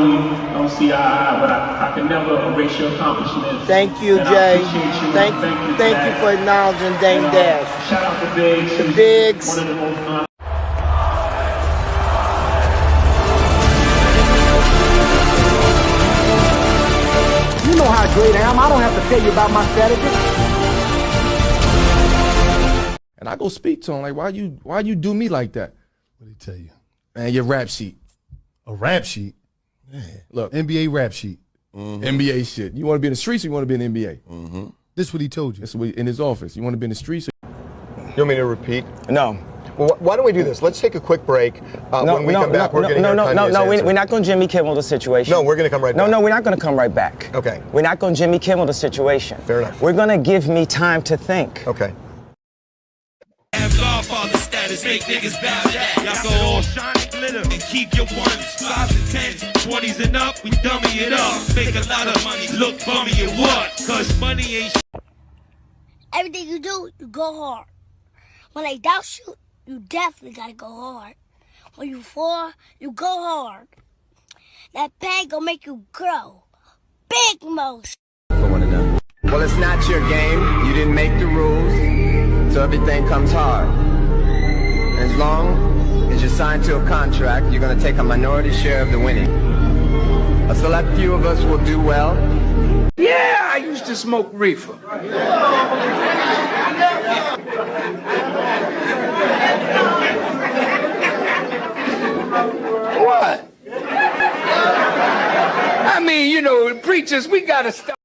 know we don't see eye to eye, but I can never erase your accomplishments. Thank you, and Jay. I appreciate you. Thank you for acknowledging Dame Dash. Shout out to Biggs. The Biggs. One of the most You know how great I am. I don't have to tell you about my strategy. And I go speak to him like, why you do me like that? What did he tell you? Man, your rap sheet. A rap sheet? Man, look. NBA rap sheet. NBA shit. You want to be in the streets or you want to be in the NBA? This is what he told you. That's what in his office. You want to be in the streets? You want me to repeat? No. Well, why don't we do this? Let's take a quick break. When we come back, we're getting our we're not going to Jimmy Kimmel the situation. No, we're going to come right back. No, we're not going to come right back. Okay. We're not going to Jimmy Kimmel the situation. Fair enough. We're going to give me time to think. Okay. Have Godfather status, make niggas bow down. Y'all go all shine and glitter and keep your ones, 5s and 10s, 20s and up. We dummy it up, make a lot of money, look bummy at what? Cause money ain't. Everything you do, you go hard. When they doubt you, you definitely gotta go hard. When you fall, you go hard. That pain gonna make you grow. Big motion. Well, it's not your game. You didn't make the rules, so everything comes hard. As long as you're signed to a contract, you're gonna take a minority share of the winning. A select few of us will do well. Yeah, I used to smoke reefer. What? I mean, you know, preachers, we gotta stop.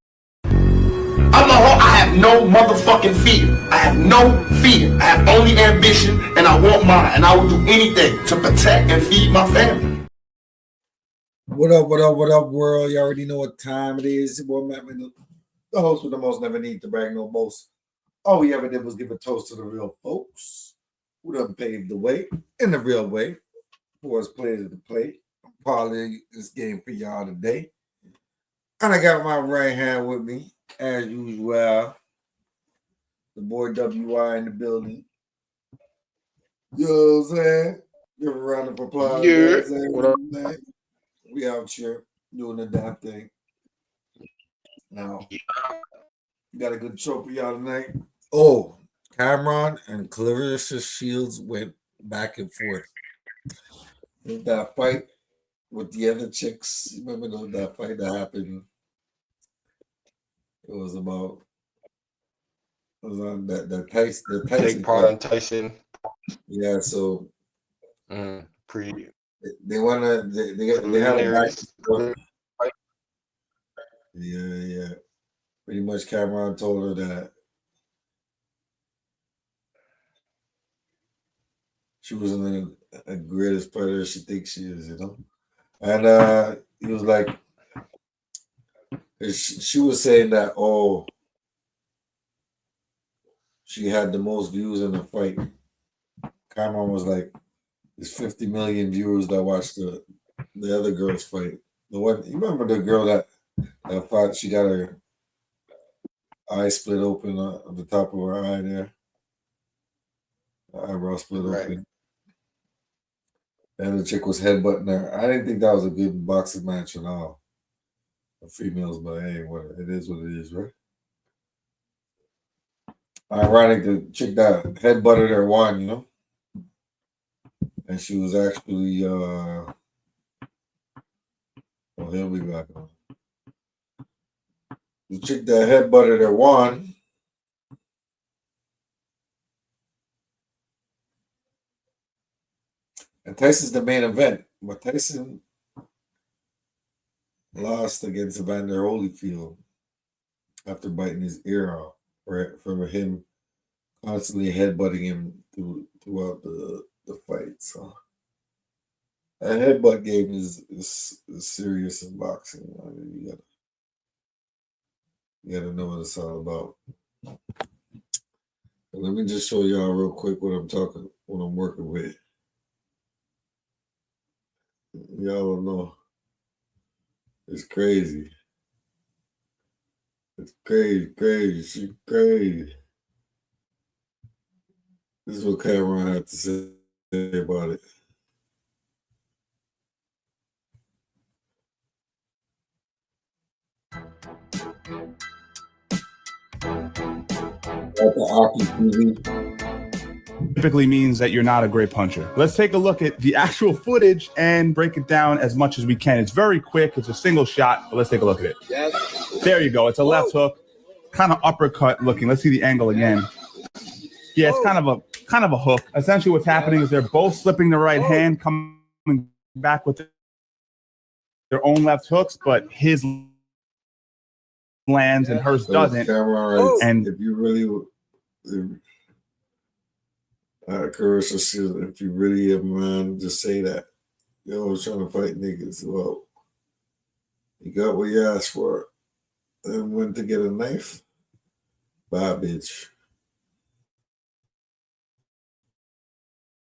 I have no motherfucking fear. I have no fear. I have only ambition, and I want mine, and I will do anything to protect and feed my family. What up, world? You already know what time it is. Well, the host with the most never need to brag no boast. All we ever did was give a toast to the real folks who done paved the way in the real way for us players to play. Parlay this game for y'all today. And I got my right hand with me, as usual. The boy WI in the building. You know what I'm saying? Give a round of applause. Yeah. What up, man? We out here doing the damn thing. Now, we got a good show for y'all tonight. Oh, CAMRON and CLARISSA Shields went back and forth. With that fight with the other chicks. Remember that fight that happened? It was about on the Tyson. Jake Paul and Tyson. Yeah, so they wanna they have a back. Yeah. Pretty much CAMRON told her that she wasn't the greatest fighter she thinks she is, you know? And he was like, she was saying that, oh, she had the most views in the fight. CAMRON was like, there's 50 million viewers that watched the other girl's fight. The one, you remember the girl that fought, she got her eye split open on the top of her eye there. The eyebrow split open. And the chick was headbutting her. I didn't think that was a good boxing match at all. The females, but hey, it is what it is, right? Ironic, the chick that headbutted her won, you know? And she was actually, well, here we go. The chick that headbutted her won. And Tyson's the main event, but Tyson lost against Evander Holyfield after biting his ear off for him constantly headbutting him throughout the fight. So a headbutt game is serious in boxing. I mean, you gotta know what it's all about. But let me just show y'all real quick what I'm working with. Y'all don't know. It's crazy. It's crazy. She's crazy. This is what CAMRON had to say about it. Typically means that you're not a great puncher. Let's take a look at the actual footage and break it down as much as we can. It's very quick. It's a single shot, but let's take a look at it. There you go. It's a left hook, kind of uppercut looking. Let's see the angle again. Yeah, it's kind of a hook. Essentially what's happening is they're both slipping the right hand, coming back with their own left hooks, but his lands and hers doesn't. And if you really Clarissa, if you really have mind, just say that. Yo, I was trying to fight niggas. Well, you got what you asked for. And went to get a knife. Bye, bitch.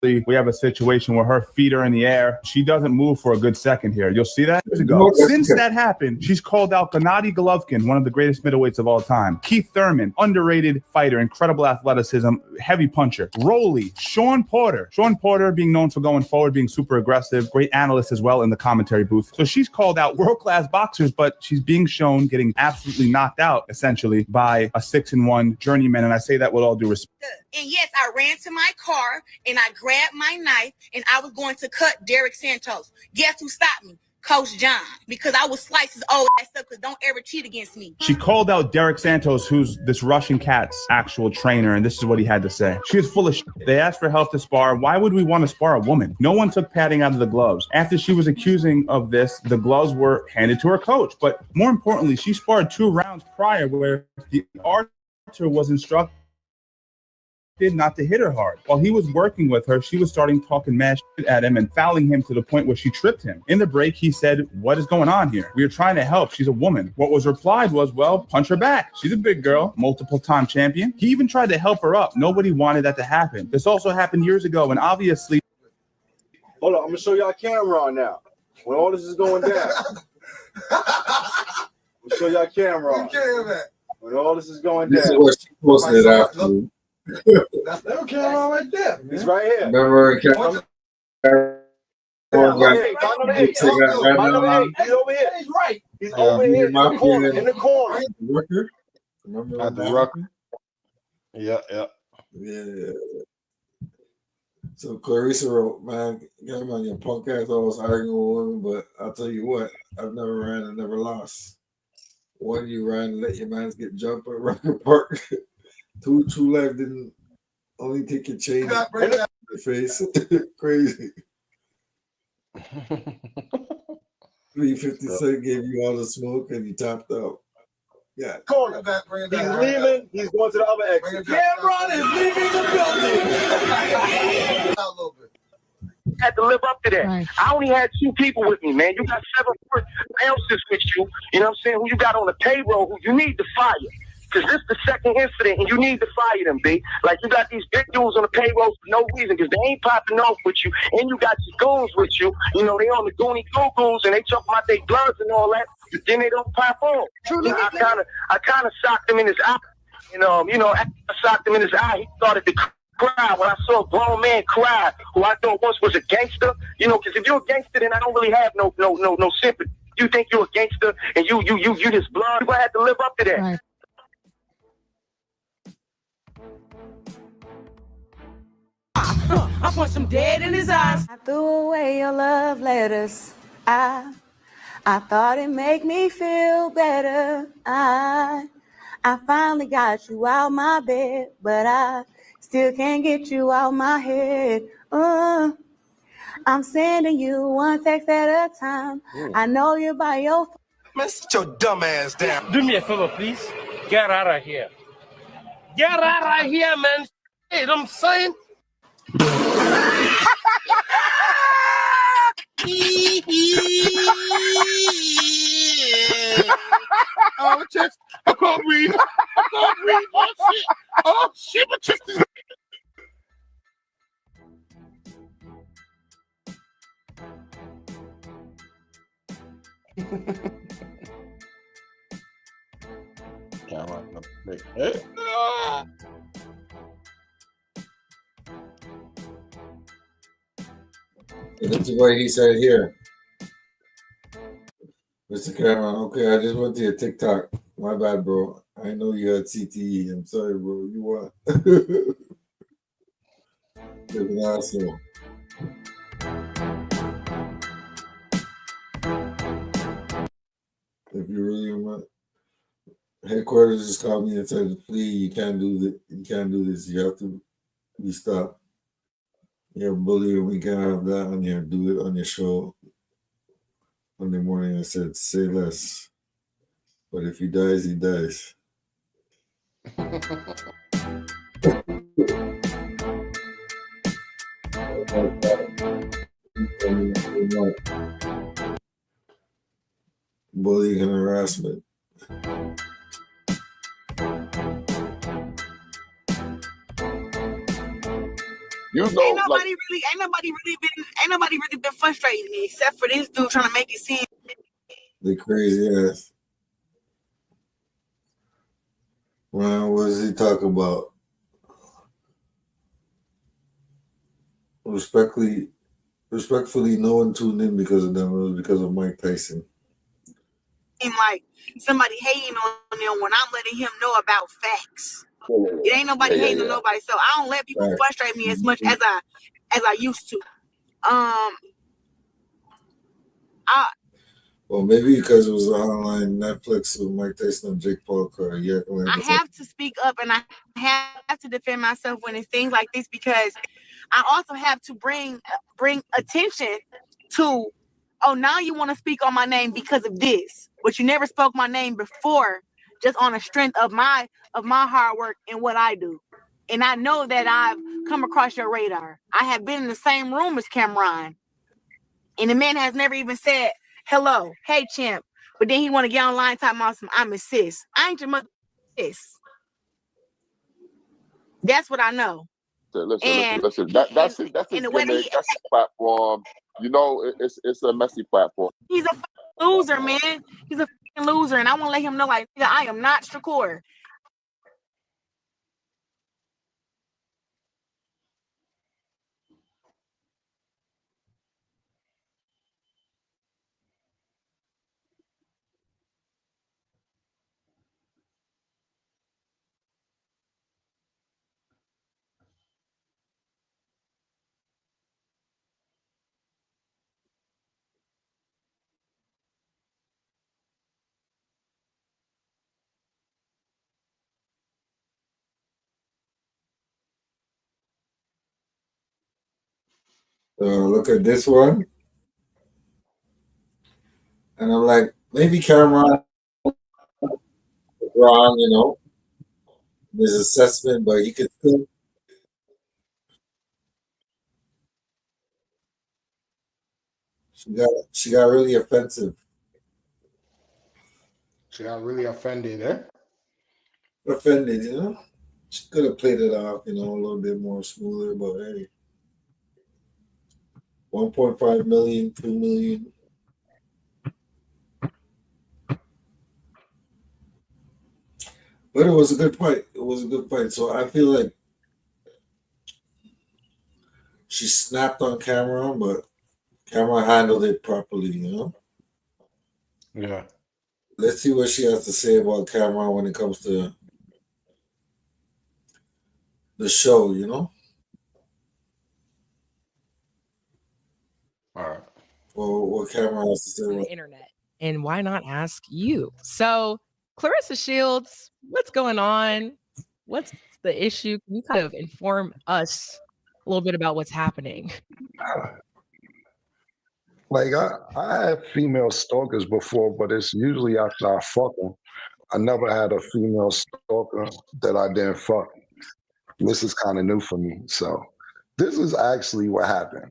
We have a situation where her feet are in the air. She doesn't move for a good second here. You'll see that? Years ago. Since that happened, she's called out Gennady Golovkin, one of the greatest middleweights of all time. Keith Thurman, underrated fighter, incredible athleticism, heavy puncher. Roley, Sean Porter. Sean Porter being known for going forward, being super aggressive, great analyst as well in the commentary booth. So she's called out world-class boxers, but she's being shown getting absolutely knocked out, essentially, by a 6-1 journeyman. And I say that with all due respect. And yes, I ran to my car and I grabbed my knife and I was going to cut Derek Santos. Guess who stopped me? Coach John, because I would slice his old ass up because don't ever cheat against me. She called out Derek Santos, who's this Russian cat's actual trainer, and this is what he had to say. She was full of shit. They asked for help to spar. Why would we want to spar a woman? No one took padding out of the gloves. After she was accusing of this, the gloves were handed to her coach. But more importantly, she sparred 2 rounds prior where the archer was instructed not to hit her hard. While he was working with her, she was starting talking mad shit at him and fouling him to the point where she tripped him. In the break, he said, "What is going on here? We are trying to help. She's a woman." What was replied was, "Well, punch her back. She's a big girl, multiple-time champion." He even tried to help her up. Nobody wanted that to happen. This also happened years ago, and obviously... Hold on, I'm going to show y'all CAMRON now. When all this is going down. I'm going to show y'all CAMRON. When all this is going down. This is what she posted it after. That's that CAMRON right there. It's right here. Remember, He's over here. He's right. He's over here in the corner. In the corner. Remember at the Rucker? Yeah. So Clarissa wrote, "Man, get on your punk ass always arguing with women, but I'll tell you what, I've never ran and never lost. One, you ran and let your mans get jumped at Rucker Park. Two Life didn't only take your chain in the face. Crazy. 350 Cent gave you all the smoke and you topped out. Yeah. Corner. He's leaving. He's going to the other exit. CAMRON is leaving the building. Had to live up to that. Right. I only had 2 people with me, man. You got 7 ounces with you. You know what I'm saying? Who you got on the payroll who you need to fire. Because this is the second incident, and you need to fire them, B. Like, you got these big dudes on the payroll for no reason, because they ain't popping off with you, and you got these goons with you. You know, they on the goony goo-goos, and they talk about their bloods and all that, but then they don't pop on. I kind of socked him in his eye. And, after I socked him in his eye, he started to cry when I saw a grown man cry, who I thought once was a gangster. You know, because if you're a gangster, then I don't really have no sympathy. You think you're a gangster, and you this blood, you're going to have to live up to that. Right. I punched him dead in his eyes. I threw away your love letters. I thought it'd make me feel better. I finally got you out my bed, but I still can't get you out my head. I'm sending you one text at a time. I know you're by your... Man, sit your dumb ass down. Do me a favor, please. Get out of here. Get out of here, man. Hey, you know what I'm saying? Oh, just, I can't read. Oh, shit. Oh, shit, but just... That's what he said here. Mr. CAMRON, okay, I just went to your TikTok. My bad, bro. I know you had CTE. I'm sorry, bro. You what? You're an asshole. If you really want, headquarters just called me and said, "Please, you can't do this. You can't do this. You have to be stopped. You're a bully, and we can't have that on your do it on your show." Monday morning, I said, "Say less." But if he dies, he dies. Bullying and harassment. You know, ain't nobody really been frustrating me except for this dude trying to make it seem The crazy ass. Well, what does he talk about? Respectfully, no one tuned in because of them. It was because of Mike Tyson. like somebody hating on him when I'm letting him know about facts. It ain't nobody hating on nobody, so I don't let people frustrate me as much as I used to. Well, maybe because it was online Netflix with Mike Tyson and Jake Paul. I have to speak up and I have to defend myself when it's things like this because I also have to bring attention to, oh, now you want to speak on my name because of this, but you never spoke my name before, just on the strength of my hard work and what I do. And I know that I've come across your radar. I have been in the same room as CAMRON, and the man has never even said hello, hey champ. But then he want to get online talking about some I'm his sis. I ain't your mother sis. That's what I know. Listen. That's his gimmick. That's his platform. You know, it's a messy platform. He's a loser, man. He's a loser, and I want to let him know, like, I am not Shakur. Look at this one. And I'm like, maybe CAMRON wrong, you know, his assessment, but he could still. She got really offensive. She got really offended, eh? Offended, you know. She could have played it off, you know, a little bit more smoother, but hey. 1.5 million, 2 million. But it was a good fight. It was a good fight. So I feel like she snapped on CAMRON, but CAMRON handled it properly, you know? Yeah. Let's see what she has to say about CAMRON when it comes to the show, you know? All right. Well, what CAMRON has to say on about the internet. And why not ask you? So, Clarissa Shields, what's going on? What's the issue? Can you kind of inform us a little bit about what's happening? Like I had female stalkers before, but it's usually after I fuck them. I never had a female stalker that I didn't fuck. This is kind of new for me. So this is actually what happened.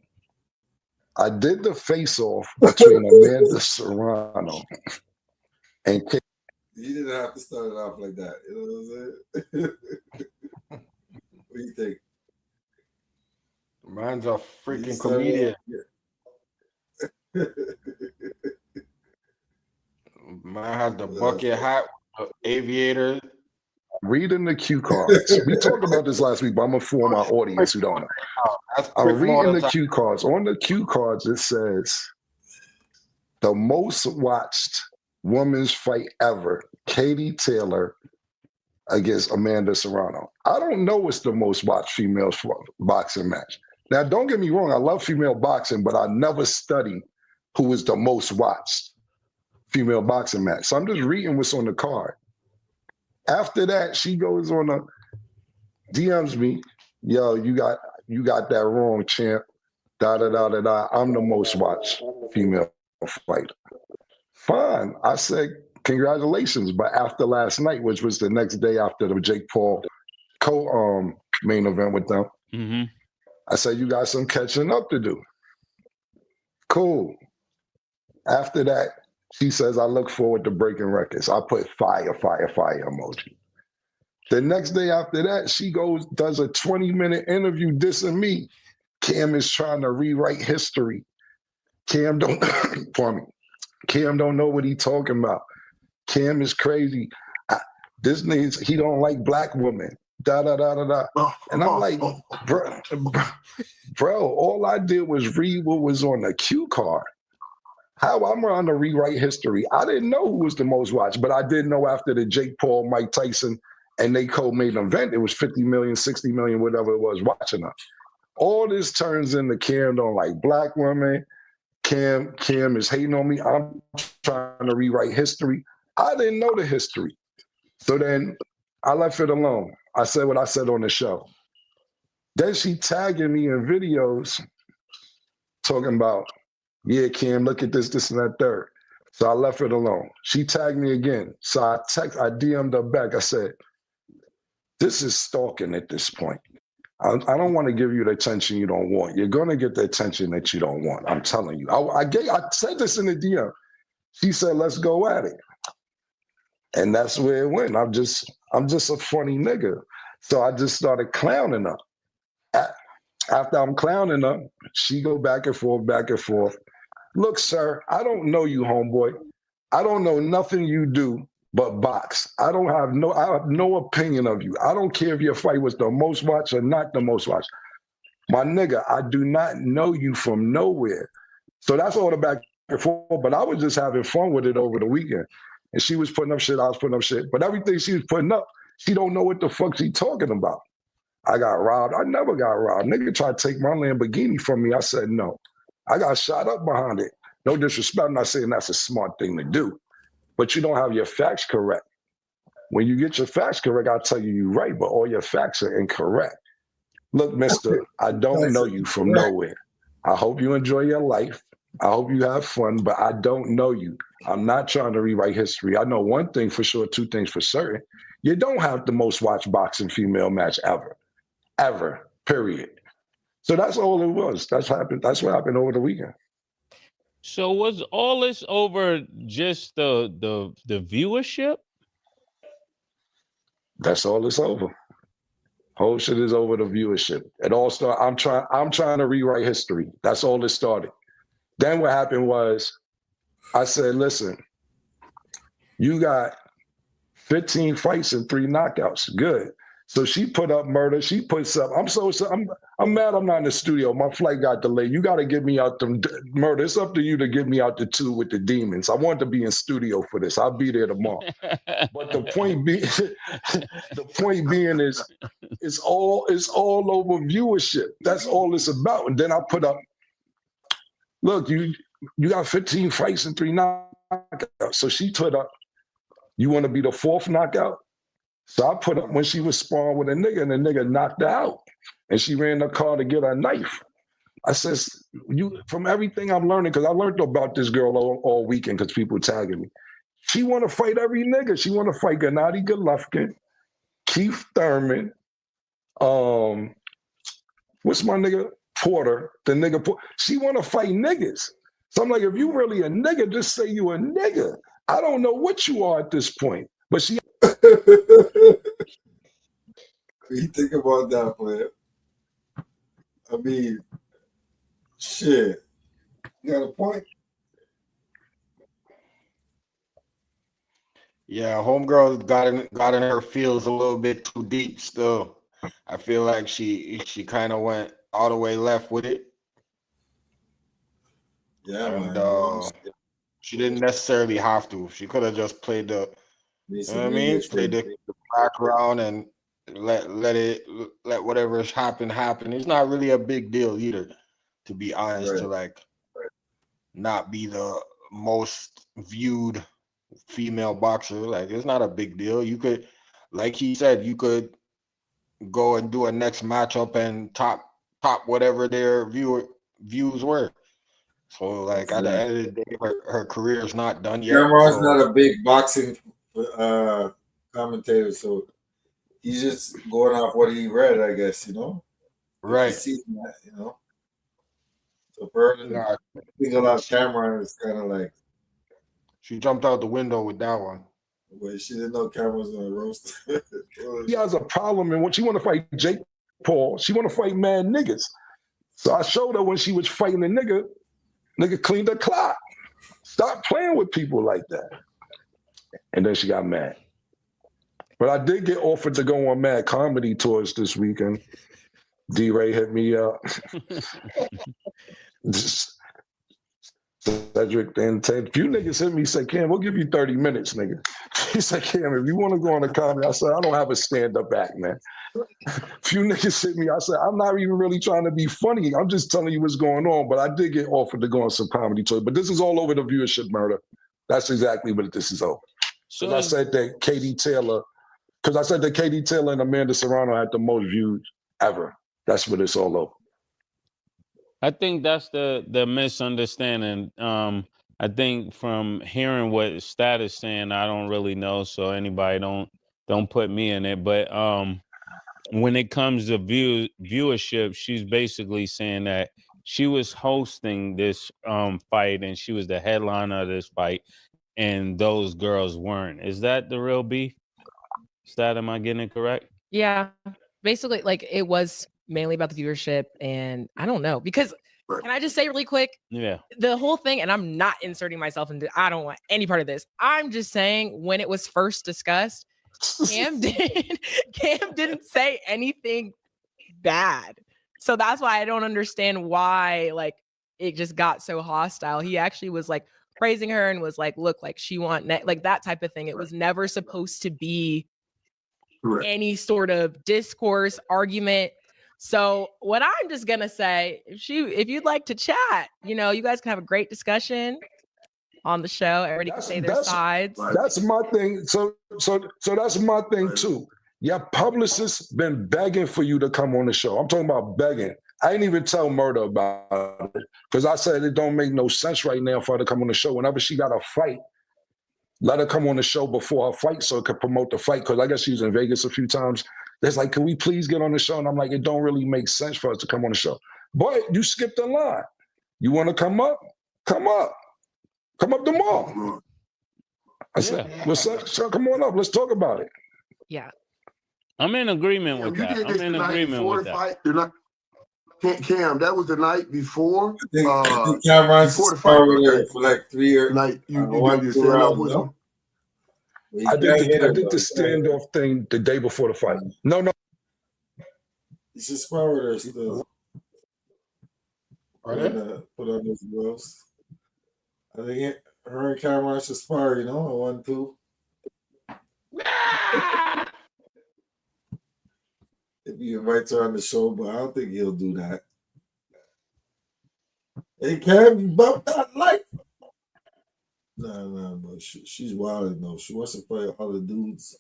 I did the face-off between Amanda Serrano and Kate. You didn't have to start it off like that. You know what I'm saying? What do you think? Man's a freaking comedian. Man had the bucket hat, aviator. Reading the cue cards. We talked about this last week, but I'm going to inform my audience who don't know. I'm reading the cue cards. On the cue cards, it says, the most watched women's fight ever Katie Taylor against Amanda Serrano. I don't know what's the most watched female boxing match. Now, don't get me wrong, I love female boxing, but I never studied who is the most watched female boxing match. So I'm just reading what's on the card. After that, she goes on a DMs me, yo, you got that wrong, champ. Da da da da da. I'm the most watched female fighter. Fine. I said, congratulations. But after last night, which was the next day after the Jake Paul main event with them, I said, you got some catching up to do. Cool. After that, she says, I look forward to breaking records. I put fire, fire, fire emoji. The next day after that, she does a 20-minute interview dissing me. Cam is trying to rewrite history. Cam don't, pardon me. Cam don't know what he talking about. Cam is crazy. This nigga, he don't like black women. Da da da da da. And I'm like, bro, all I did was read what was on the cue card. How I'm trying to rewrite history. I didn't know who was the most watched, but I did know after the Jake Paul, Mike Tyson, and they co-made an event, it was 50 million, 60 million, whatever it was, watching us. All this turns into Cam don't like black women. Cam is hating on me. I'm trying to rewrite history. I didn't know the history. So then I left it alone. I said what I said on the show. Then she tagging me in videos talking about, yeah, Cam, look at this, this, and that third. So I left it alone. She tagged me again. So I DM'd her back. I said, this is stalking at this point. I don't want to give you the attention you don't want. You're going to get the attention that you don't want. I'm telling you. I said this in the DM. She said, let's go at it. And that's where it went. I'm just a funny nigga. So I just started clowning her. After I'm clowning her, she go back and forth, back and forth. Look, sir, I don't know you, homeboy. I don't know nothing you do but box. I have no opinion of you. I don't care if your fight was the most watched or not the most watched. My nigga, I do not know you from nowhere. So that's all the back and forth, but I was just having fun with it over the weekend. And she was putting up shit, I was putting up shit. But everything she was putting up, she don't know what the fuck she talking about. I got robbed. I never got robbed. Nigga tried to take my Lamborghini from me. I said no. I got shot up behind it. No disrespect, I'm not saying that's a smart thing to do. But you don't have your facts correct. When you get your facts correct, I'll tell you you're right, but all your facts are incorrect. Look, mister, I don't know you from nowhere. I hope you enjoy your life. I hope you have fun, but I don't know you. I'm not trying to rewrite history. I know one thing for sure, two things for certain. You don't have the most watched boxing female match ever. Ever, period. So that's all it was. That's what happened over the weekend. So was all this over just the viewership? That's all it's over. Whole shit is over the viewership. It all started. I'm trying to rewrite history. That's all it started. Then what happened was, I said, listen, you got 15 fights and 3 knockouts. Good. So she put up murder. She puts up. I'm mad I'm not in the studio. My flight got delayed. You got to get me out the murder. It's up to you to get me out the 2 with the demons. I want to be in studio for this. I'll be there tomorrow. But the point being is, it's all over viewership. That's all it's about. And then I put up, look, you got 15 fights and 3 knockouts. So she put up, you want to be the 4th knockout? So I put up when she was sparring with a nigga and the nigga knocked her out. And she ran the car to get her knife. I says, from everything I'm learning, because I learned about this girl all weekend because people tagging me. She want to fight every nigga. She want to fight Gennady Golovkin, Keith Thurman, what's my nigga? Porter, the nigga Porter. She want to fight niggas. So I'm like, if you really a nigga, just say you a nigga. I don't know what you are at this point. But she... You think about that, man. I mean, shit. You got a point? Yeah, homegirl got in her feels a little bit too deep still. I feel like she kind of went all the way left with it. Yeah, and she didn't necessarily have to. She could have just played the You know what I mean? Stay the background and let whatever happen. It's not really a big deal either, to be honest. To like not be the most viewed female boxer, like it's not a big deal. You could, like he said, you could go and do a next matchup and top whatever their views were. So like at the end of the day, her career is not done yet. CAMRON's so. not a big boxing commentator, so he's just going off what he read, I guess, you know. Right. That, you know. So Vernon, I think a lot of CAMRON is kind of like. She jumped out the window with that one. Wait, she didn't know CAMRON was gonna roast. She has a problem, and when she want to fight Jake Paul, she want to fight mad niggas. So I showed her when she was fighting the nigga cleaned her clock. Stop playing with people like that. And then she got mad. But I did get offered to go on Mad Comedy tours this weekend. D-Ray hit me up. Cedric and Ted. A few niggas hit me, said, Cam, we'll give you 30 minutes, nigga. He said, Cam, if you want to go on a comedy, I said, I don't have a stand-up act, man. A few niggas hit me, I said, I'm not even really trying to be funny. I'm just telling you what's going on. But I did get offered to go on some comedy tours. But this is all over the viewership murder. That's exactly what this is over. So I said that Katie Taylor and Amanda Serrano had the most views ever. That's what it's all over. I think that's the misunderstanding. I think from hearing what Stat is saying, I don't really know, so anybody don't put me in it. But when it comes to viewership, she's basically saying that she was hosting this fight and she was the headliner of this fight, and those girls weren't. Is that the real beef? Stat, am I getting it correct? Yeah, basically, like it was mainly about the viewership, and I don't know, because can I just say really quick? Yeah. The whole thing, and I'm not inserting myself into, I don't want any part of this. I'm just saying when it was first discussed, Cam didn't say anything bad. So that's why I don't understand why like it just got so hostile. He actually was like praising her and was like, look, like she like that type of thing. It was never supposed to be any sort of discourse, argument. So what I'm just gonna say, if you'd like to chat, you know, you guys can have a great discussion on the show. Everybody can say their sides. That's my thing. So that's my thing too. Your publicist been begging for you to come on the show. I'm talking about begging. I didn't even tell Murder about it because I said it don't make no sense right now for her to come on the show. Whenever she got a fight, let her come on the show before her fight so it could promote the fight. Because I guess she was in Vegas a few times. There's like, can we please get on the show? And I'm like, it don't really make sense for us to come on the show. But you skipped the line. You want to come up? Come up. Come up tomorrow. I said, so come on up. Let's talk about it. Yeah. I'm in agreement with that. I'm in agreement with that. Cam, that was the night before. I think CAMRON's for like 3 years. Night you did your stand-off with him? I did the standoff thing the day before the fight. No. You should spar with her still. Put on those gloves. I think her and CAMRON should spar, you know, 1-2. If he invites her on the show, but I don't think he'll do that. Hey, Cam, you bumped that light? No, but she's wild though. She wants to fight other dudes.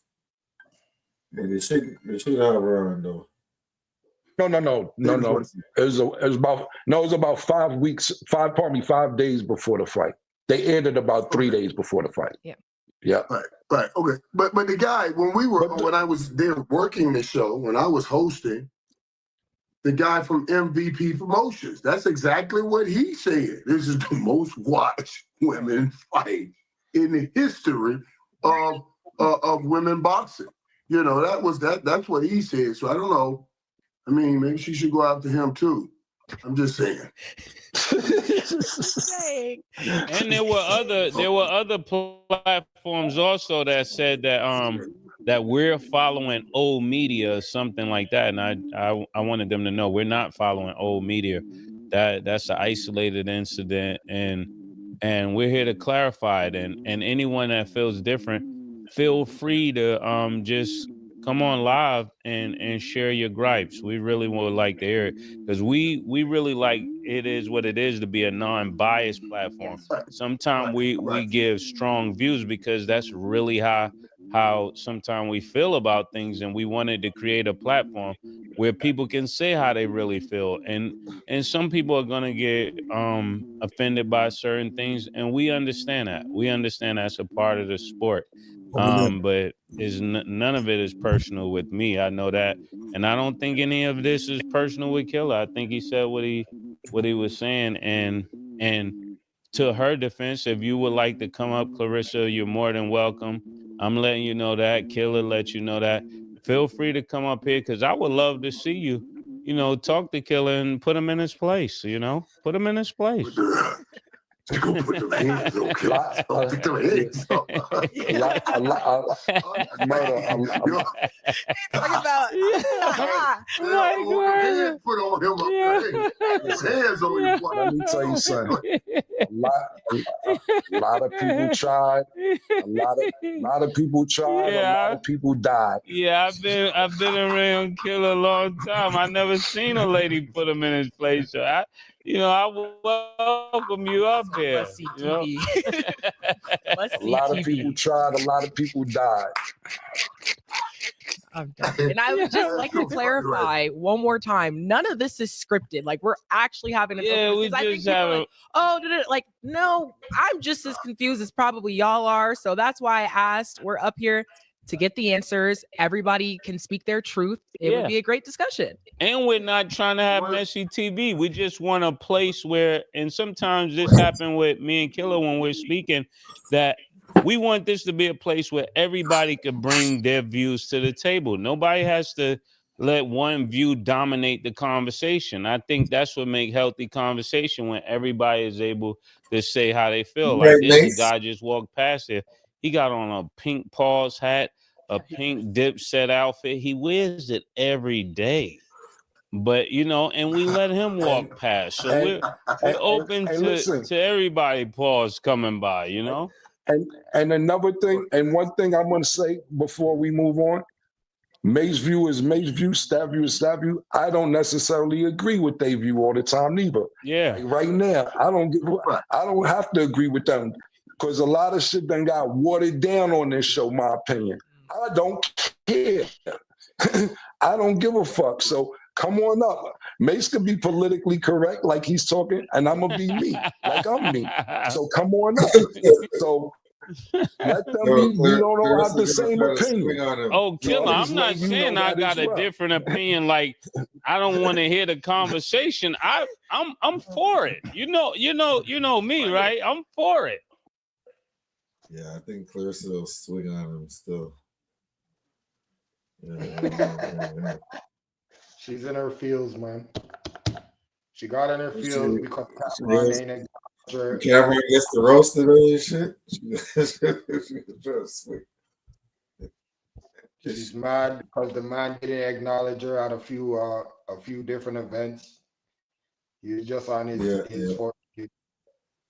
But they should have her on though. No. It was about 5 weeks, 5 days before the fight. They ended about 3 days before the fight. Yeah. Right. Okay. But the guy, when I was there working the show, when I was hosting, the guy from MVP Promotions, that's exactly what he said. This is the most watched women fight in the history of women boxing. You know, that's what he said. So I don't know. I mean, maybe she should go after him too. I'm just saying. And there were other platforms also that said that that we're following old media or something like that, and I wanted them to know we're not following old media. That's an isolated incident, and we're here to clarify it. And anyone that feels different, feel free to just come on live and share your gripes. We really would like to hear it, because we really like It Is What It Is to be a non-biased platform. Sometimes we give strong views because that's really how sometimes we feel about things, and we wanted to create a platform where people can say how they really feel. And some people are gonna get offended by certain things, and we understand that. We understand that's a part of the sport. But none of it is personal with me. I know that, and I don't think any of this is personal with Killer. I think he said what he was saying, and to her defense, if you would like to come up, Clarissa, you're more than welcome. I'm letting you know that. Killer let you know that. Feel free to come up here, because I would love to see you, talk to Killer and put him in his place, put him in his place. Go put them hands on Killer. Don't pick them hands up. Put on him his hands on you. Let me tell you something. A lot of people tried. A lot of people tried. A lot of people died. Yeah, I've been around Killer a long time. I never seen a lady put him in his place. So I welcome you up here. A lot of people tried. A lot of people died. I'm done. And I would just like to clarify one more time. None of this is scripted. Like, we're actually having a we just have no, I'm just as confused as probably y'all are. So that's why I asked. We're up here to get the answers. Everybody can speak their truth. It would be a great discussion. And we're not trying to have messy TV. We just want a place where, and sometimes this happened with me and Killer when we're speaking, that we want this to be a place where everybody could bring their views to the table. Nobody has to let one view dominate the conversation. I think that's what makes healthy conversation, when everybody is able to say how they feel. Like this guy just walked past here. He got on a pink paws hat, a pink Dipset outfit. He wears it every day. But, and we let him walk past. So we're open to everybody pause coming by, And another thing, and one thing I'm going to say before we move on, May's view is May's view, Stab view is Stab view. I don't necessarily agree with their view all the time either. Yeah. Like right now, I don't have to agree with them, because a lot of shit done got watered down on this show, my opinion. I don't care. I don't give a fuck. So come on up. Mace could be politically correct like he's talking, and I'm going to be me like I'm me. So come on up. So let them be. We don't all have the same opinion. Oh, Killer, I'm not saying I got a different opinion. Like, I don't want to hear the conversation. I'm for it. You know me, right? I'm for it. Yeah, I think Clarissa will swing on him still. She's in her fields, man. She got in her fields because CAMRON ain't CAMRON gets the roasted early shit. She's mad because the man didn't acknowledge her at a few different events. He was just on his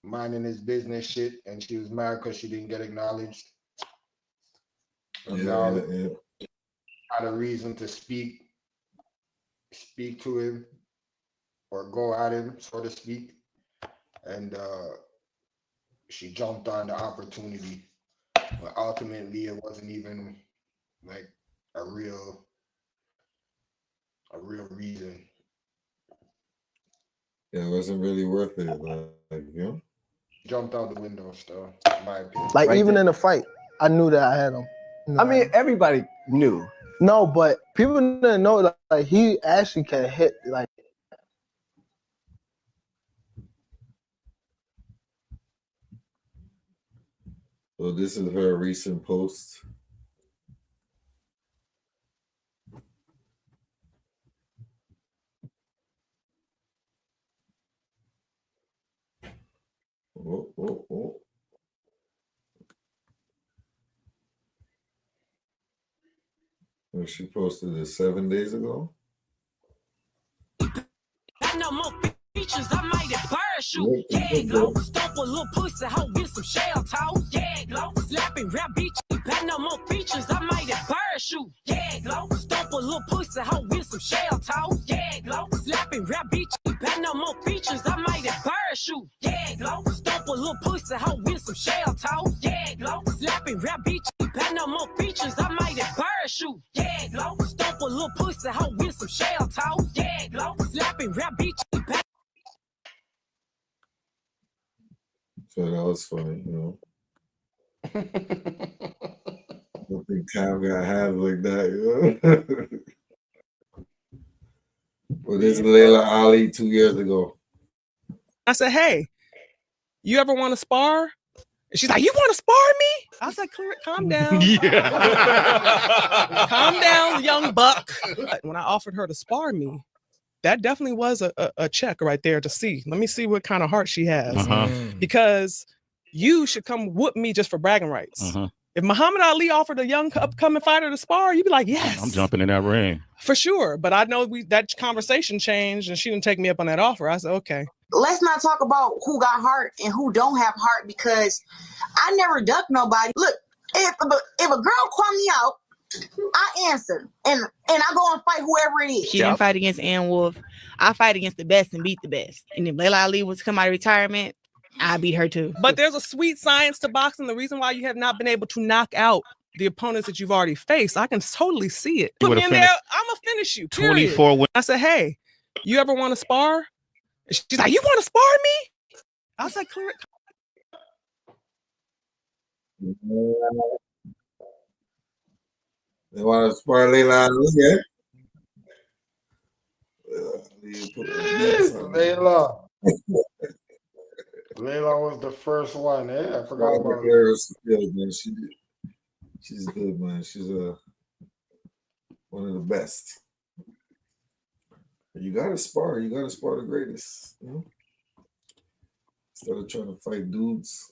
minding his business shit, and she was mad because she didn't get acknowledged. Had a reason to speak to him or go at him, so to speak, and she jumped on the opportunity, but ultimately it wasn't even like a real reason. Yeah, it wasn't really worth it. Jumped out the window still, in my opinion. Like, right even there. In the fight, I knew that I had him. I mean, everybody knew. No, but people didn't know like he actually can hit. Like, so this is her recent post. Oh. Well, she posted it 7 days ago. I know more features, I might embarrass you. Yeah, glow. Stomp a little pussy, hoe, get some shell toes. Yeah, glow. Slapping rap beach. got no more features, I might embarrass you. Yeah, glow. Stomp a little pussy hoe with some shell toes. Yeah, glow. Slapping rap bitch, got no more features, I might embarrass you. Yeah, glow. Stomp a little pussy hoe with some shell toes. Yeah, glow. Slapping rap bitch, got no more features, I might embarrass you. Yeah, glow. Stomp a little pussy hoe with some shell toes. Yeah, glow. Slapping rap bitch. So that was funny, you know. I don't think Cam got hands like that, you know. Well, this is Layla Ali 2 years ago. I said, hey, you ever want to spar? And she's like, you want to spar me? I was like, calm down. Calm down, young buck. When I offered her to spar me, that definitely was a check right there to see. Let me see what kind of heart she has. Because you should come whoop me just for bragging rights. If Muhammad Ali offered a young upcoming fighter to spar, you'd be like, yes. I'm jumping in that ring. For sure. But I know that conversation changed and she didn't take me up on that offer. I said, okay. Let's not talk about who got heart and who don't have heart, because I never duck nobody. Look, if a girl call me out, I answer and I go and fight whoever it is. She didn't fight against Ann Wolf. I fight against the best and beat the best. And if Layla Ali was to come out of retirement, I beat her too. But there's a sweet science to boxing. The reason why you have not been able to knock out the opponents that you've already faced, I can totally see it. Put me in there, I'm gonna finish you. Period. 24 wins. I said, hey, you ever want to spar? And she's like, you want to spar me? I was like, clear it. They want to spar Layla Ali, Layla. Layla was the first one. Yeah, I forgot about her. Man. She's good, man. She's one of the best. You gotta spar. You gotta spar the greatest. You know? Instead of trying to fight dudes,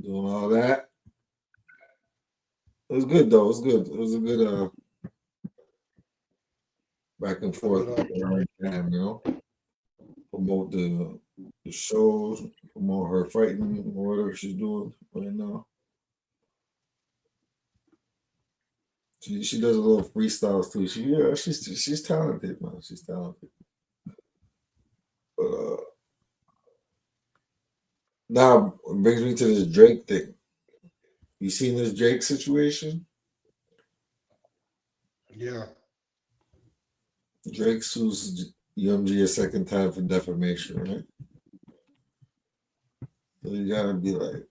doing all that. It was good though. It was good. It was a good back and forth. You know, promote the shows, promote her fighting or whatever she's doing right now. She does a little freestyles too. She's talented, man. She's talented. But now it brings me to this Drake thing. You seen this Drake situation? Yeah. Drake sues UMG a second time for defamation, right? So you gotta be like,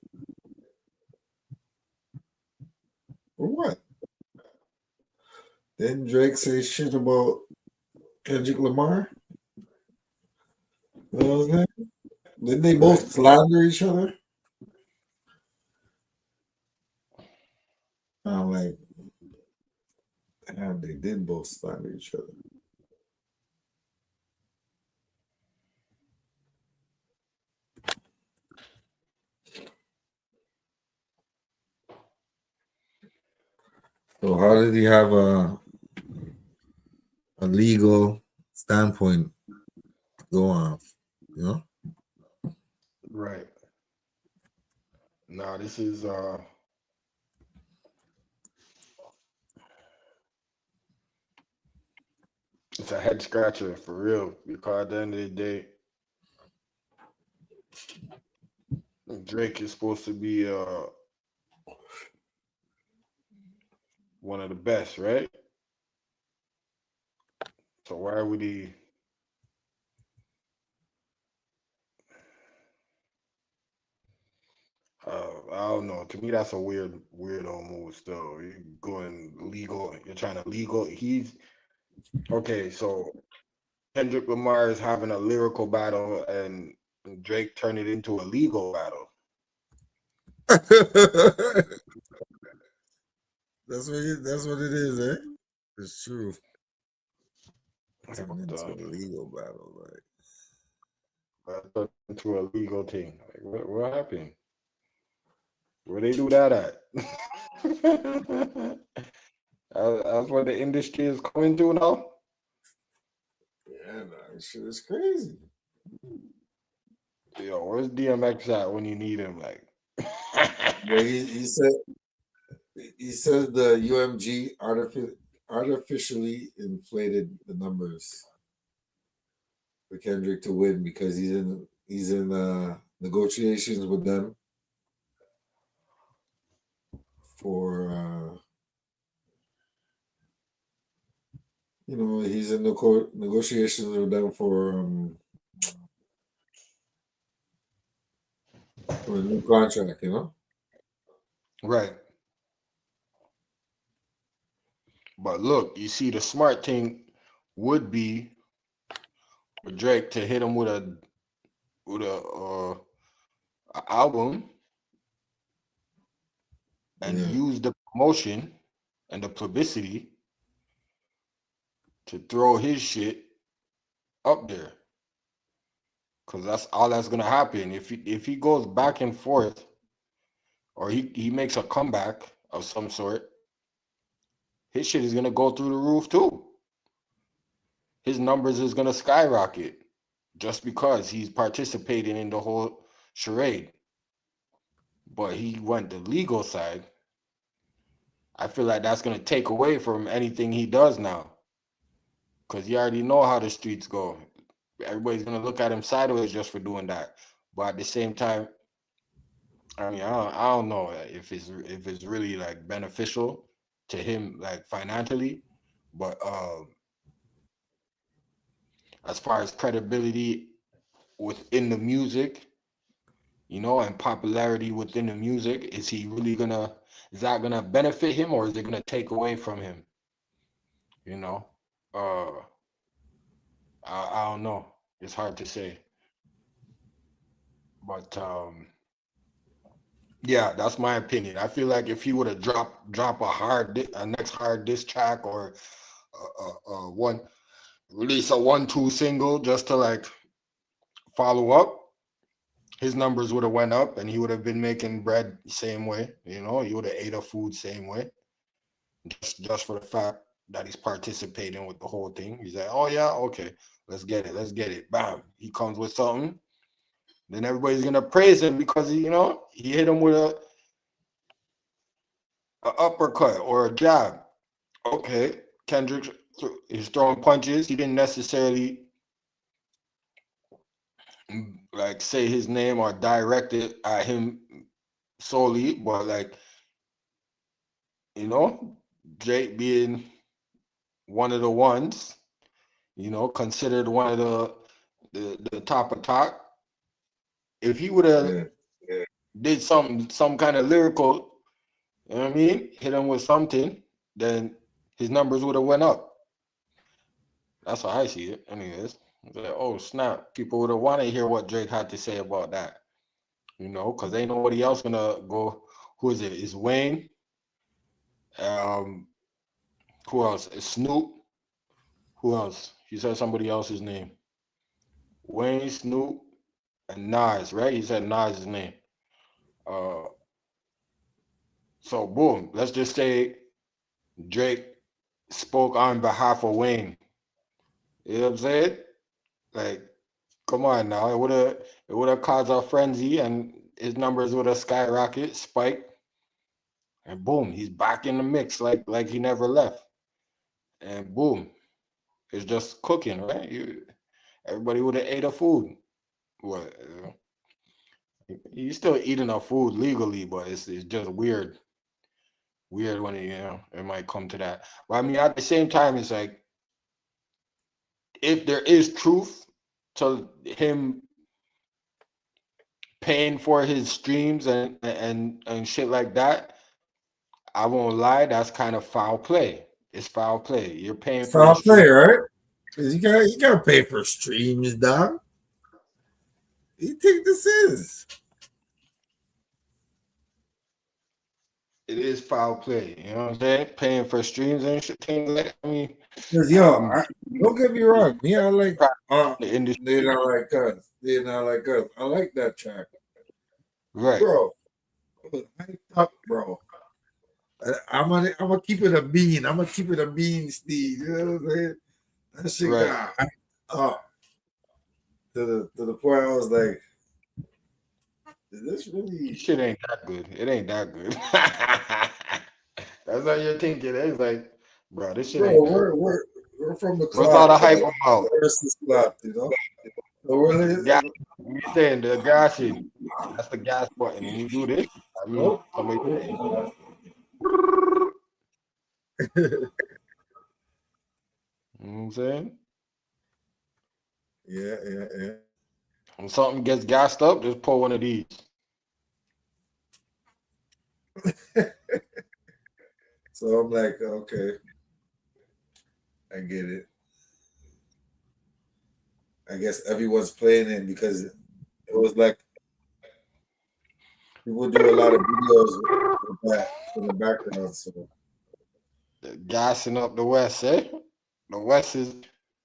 for what? Didn't Drake say shit about Kendrick Lamar? You know what I'm saying? Didn't they both slander each other? I'm like, damn, they did both slander each other. So how did he have a legal standpoint go off? You know? Right. Now this is it's a head scratcher for real, because at the end of the day, Drake is supposed to be one of the best, right? So why would he? I don't know. To me, that's a weirdo move. Still, you're going legal. You're trying to legal. He's okay. So Kendrick Lamar is having a lyrical battle, and Drake turned it into a legal battle. That's what it is, eh? It's true. Turn into a legal battle, like into a legal thing. Like, what happened? Where they do that at? That's what the industry is coming to now. Yeah, no, this shit is crazy. Yo, where's DMX at when you need him? Like, Yeah, he said the UMG artificially inflated the numbers for Kendrick to win because he's in negotiations with them for he's in negotiations with them for a new contract, Right. But look, you see, the smart thing would be for Drake to hit him with a album and use the promotion and the publicity to throw his shit up there. Cause that's all that's gonna happen. If he goes back and forth, or he makes a comeback of some sort, his shit is gonna go through the roof too. His numbers is gonna skyrocket just because he's participating in the whole charade. But he went the legal side. I feel like that's gonna take away from anything he does now. Cause you already know how the streets go. Everybody's gonna look at him sideways just for doing that. But at the same time, I mean, I don't know if it's really like beneficial to him like financially, but as far as credibility within the music, and popularity within the music, is that gonna benefit him or is it gonna take away from him? I don't know. It's hard to say, but yeah, that's my opinion. I feel like if he would have drop a next hard diss track or release a 1-2 single just to like follow up, his numbers would have went up and he would have been making bread same way. He would have ate a food same way, just for the fact that he's participating with the whole thing. He's like, oh yeah, okay, let's get it. Bam, he comes with something. Then everybody's gonna praise him because he hit him with a uppercut or a jab. Okay, Kendrick is throwing punches. He didn't necessarily like say his name or direct it at him solely, but like Drake being one of the ones, considered one of the top of top. If he would have did some kind of lyrical, hit him with something, then his numbers would have went up. That's how I see it. Anyways, like, oh snap, people would have wanted to hear what Drake had to say about that. Because ain't nobody else gonna go. Who is it? Is Wayne? Who else? Is Snoop? Who else? He said somebody else's name. Wayne, Snoop, and Nas, right? He said Nas' name. So boom, let's just say Drake spoke on behalf of Wayne. You know what I'm saying? Like, come on now. It would have caused a frenzy and his numbers would have skyrocketed, spiked, and boom, he's back in the mix like he never left. And boom, it's just cooking, right? Everybody would have ate a food. What? You still eating a food legally, but it's just weird. Weird when it might come to that. But I mean, at the same time, it's like if there is truth to him paying for his streams and shit like that, I won't lie, that's kind of foul play. It's foul play. You're paying for foul play, right? Because you gotta pay for streams, dog. You think this is? It is foul play. You know what I'm saying? Paying for streams and shit. Like, I mean, because don't get me wrong. Me, I like the industry. They not like us. They not like us. I like that track, right, bro? Hyped up, bro. I'm gonna keep it a bean. I'm gonna keep it a bean, Steve. You know what I'm saying? That shit got hyped up to the point I was like, Is this really? Shit ain't that good. It ain't that good. That's how you're thinking. It's like, bro, this shit Bro, ain't that. we're from the What's all the clock. hype about? Versus clock, you know. So we're Gas, you saying the gas shit. That's the gas button. When you do this, I mean, somebody. You know what I'm saying? Yeah. When something gets gassed up, just pull one of these. So I'm like, okay, I get it. I guess everyone's playing it because it was like people do a lot of videos with that in the background. So Gassing up the West, eh? The West is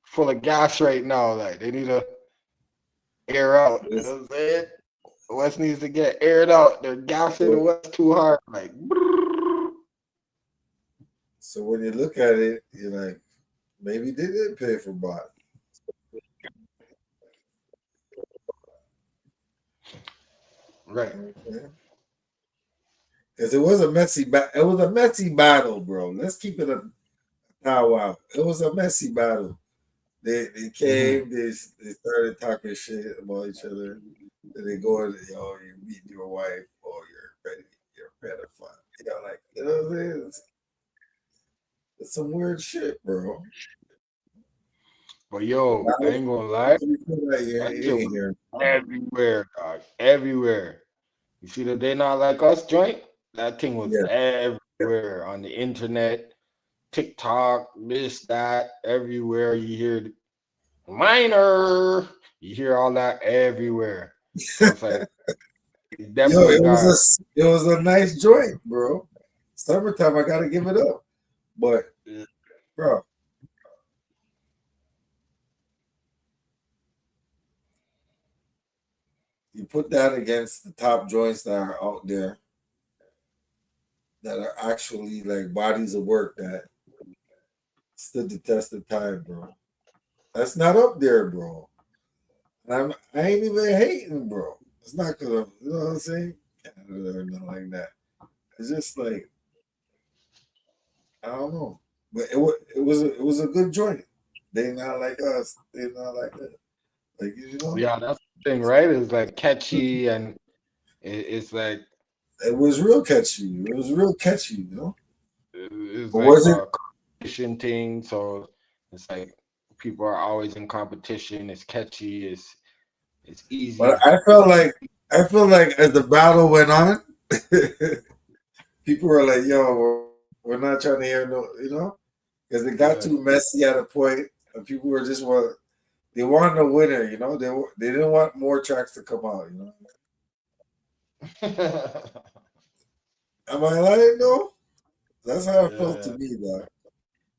full of gas right now. Like they need to air out. You know what I'm saying? The West needs to get aired out. They're gassing the West too hard. Like, so when you look at it, you're like, maybe they did pay for bot. Right. Because it was a messy battle, bro. Let's keep it a powwow. It was a messy battle. They came, they started talking shit about each other. Then they go, yo, you beat your wife, or you're a pedophile. You know, like, you know what I'm saying? It's some weird shit, bro. but yo, I ain't gonna lie. That shit was everywhere, dog. Everywhere. You see the They Not Like Us joint? That thing was everywhere on the internet, TikTok, this, that, everywhere. You hear minor, you hear all that everywhere. So it's like, it definitely it was a nice joint, bro. Summertime, I gotta give it up. But, bro, you put that against the top joints that are out there that are actually like bodies of work that stood the test of time, bro. That's not up there, bro. I ain't even hating, bro. It's not because you know what I'm saying? Canada or nothing like that. It's just like, I don't know. But it was a good joint. They not like us. They not like that. Like, you know? Yeah, that's the thing, right? It's like catchy and it's like it was real catchy. It was real catchy, you know. It's But like was it a competition thing, so it's like people are always in competition. It's catchy. It's easy. But I feel like as the battle went on, people were like, "Yo, we're not trying to hear no," you know, because it got too messy at a point, and people were just they wanted a winner, you know. They didn't want more tracks to come out, you know. Am I lying though? That's how it felt to me, though.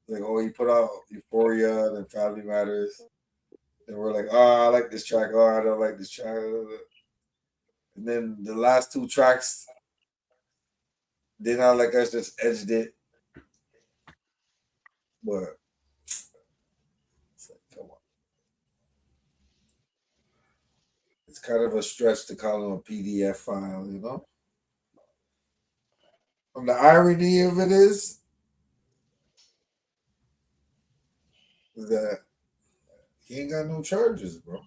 Like, oh, he put out Euphoria and Family Matters. And we're like, oh, I like this track. Oh, I don't like this track. And then the last two tracks, They Not Like Us just edged it. But it's like, come on. It's kind of a stretch to call them a PDF file, you know? And the irony of it is that he ain't got no charges, bro.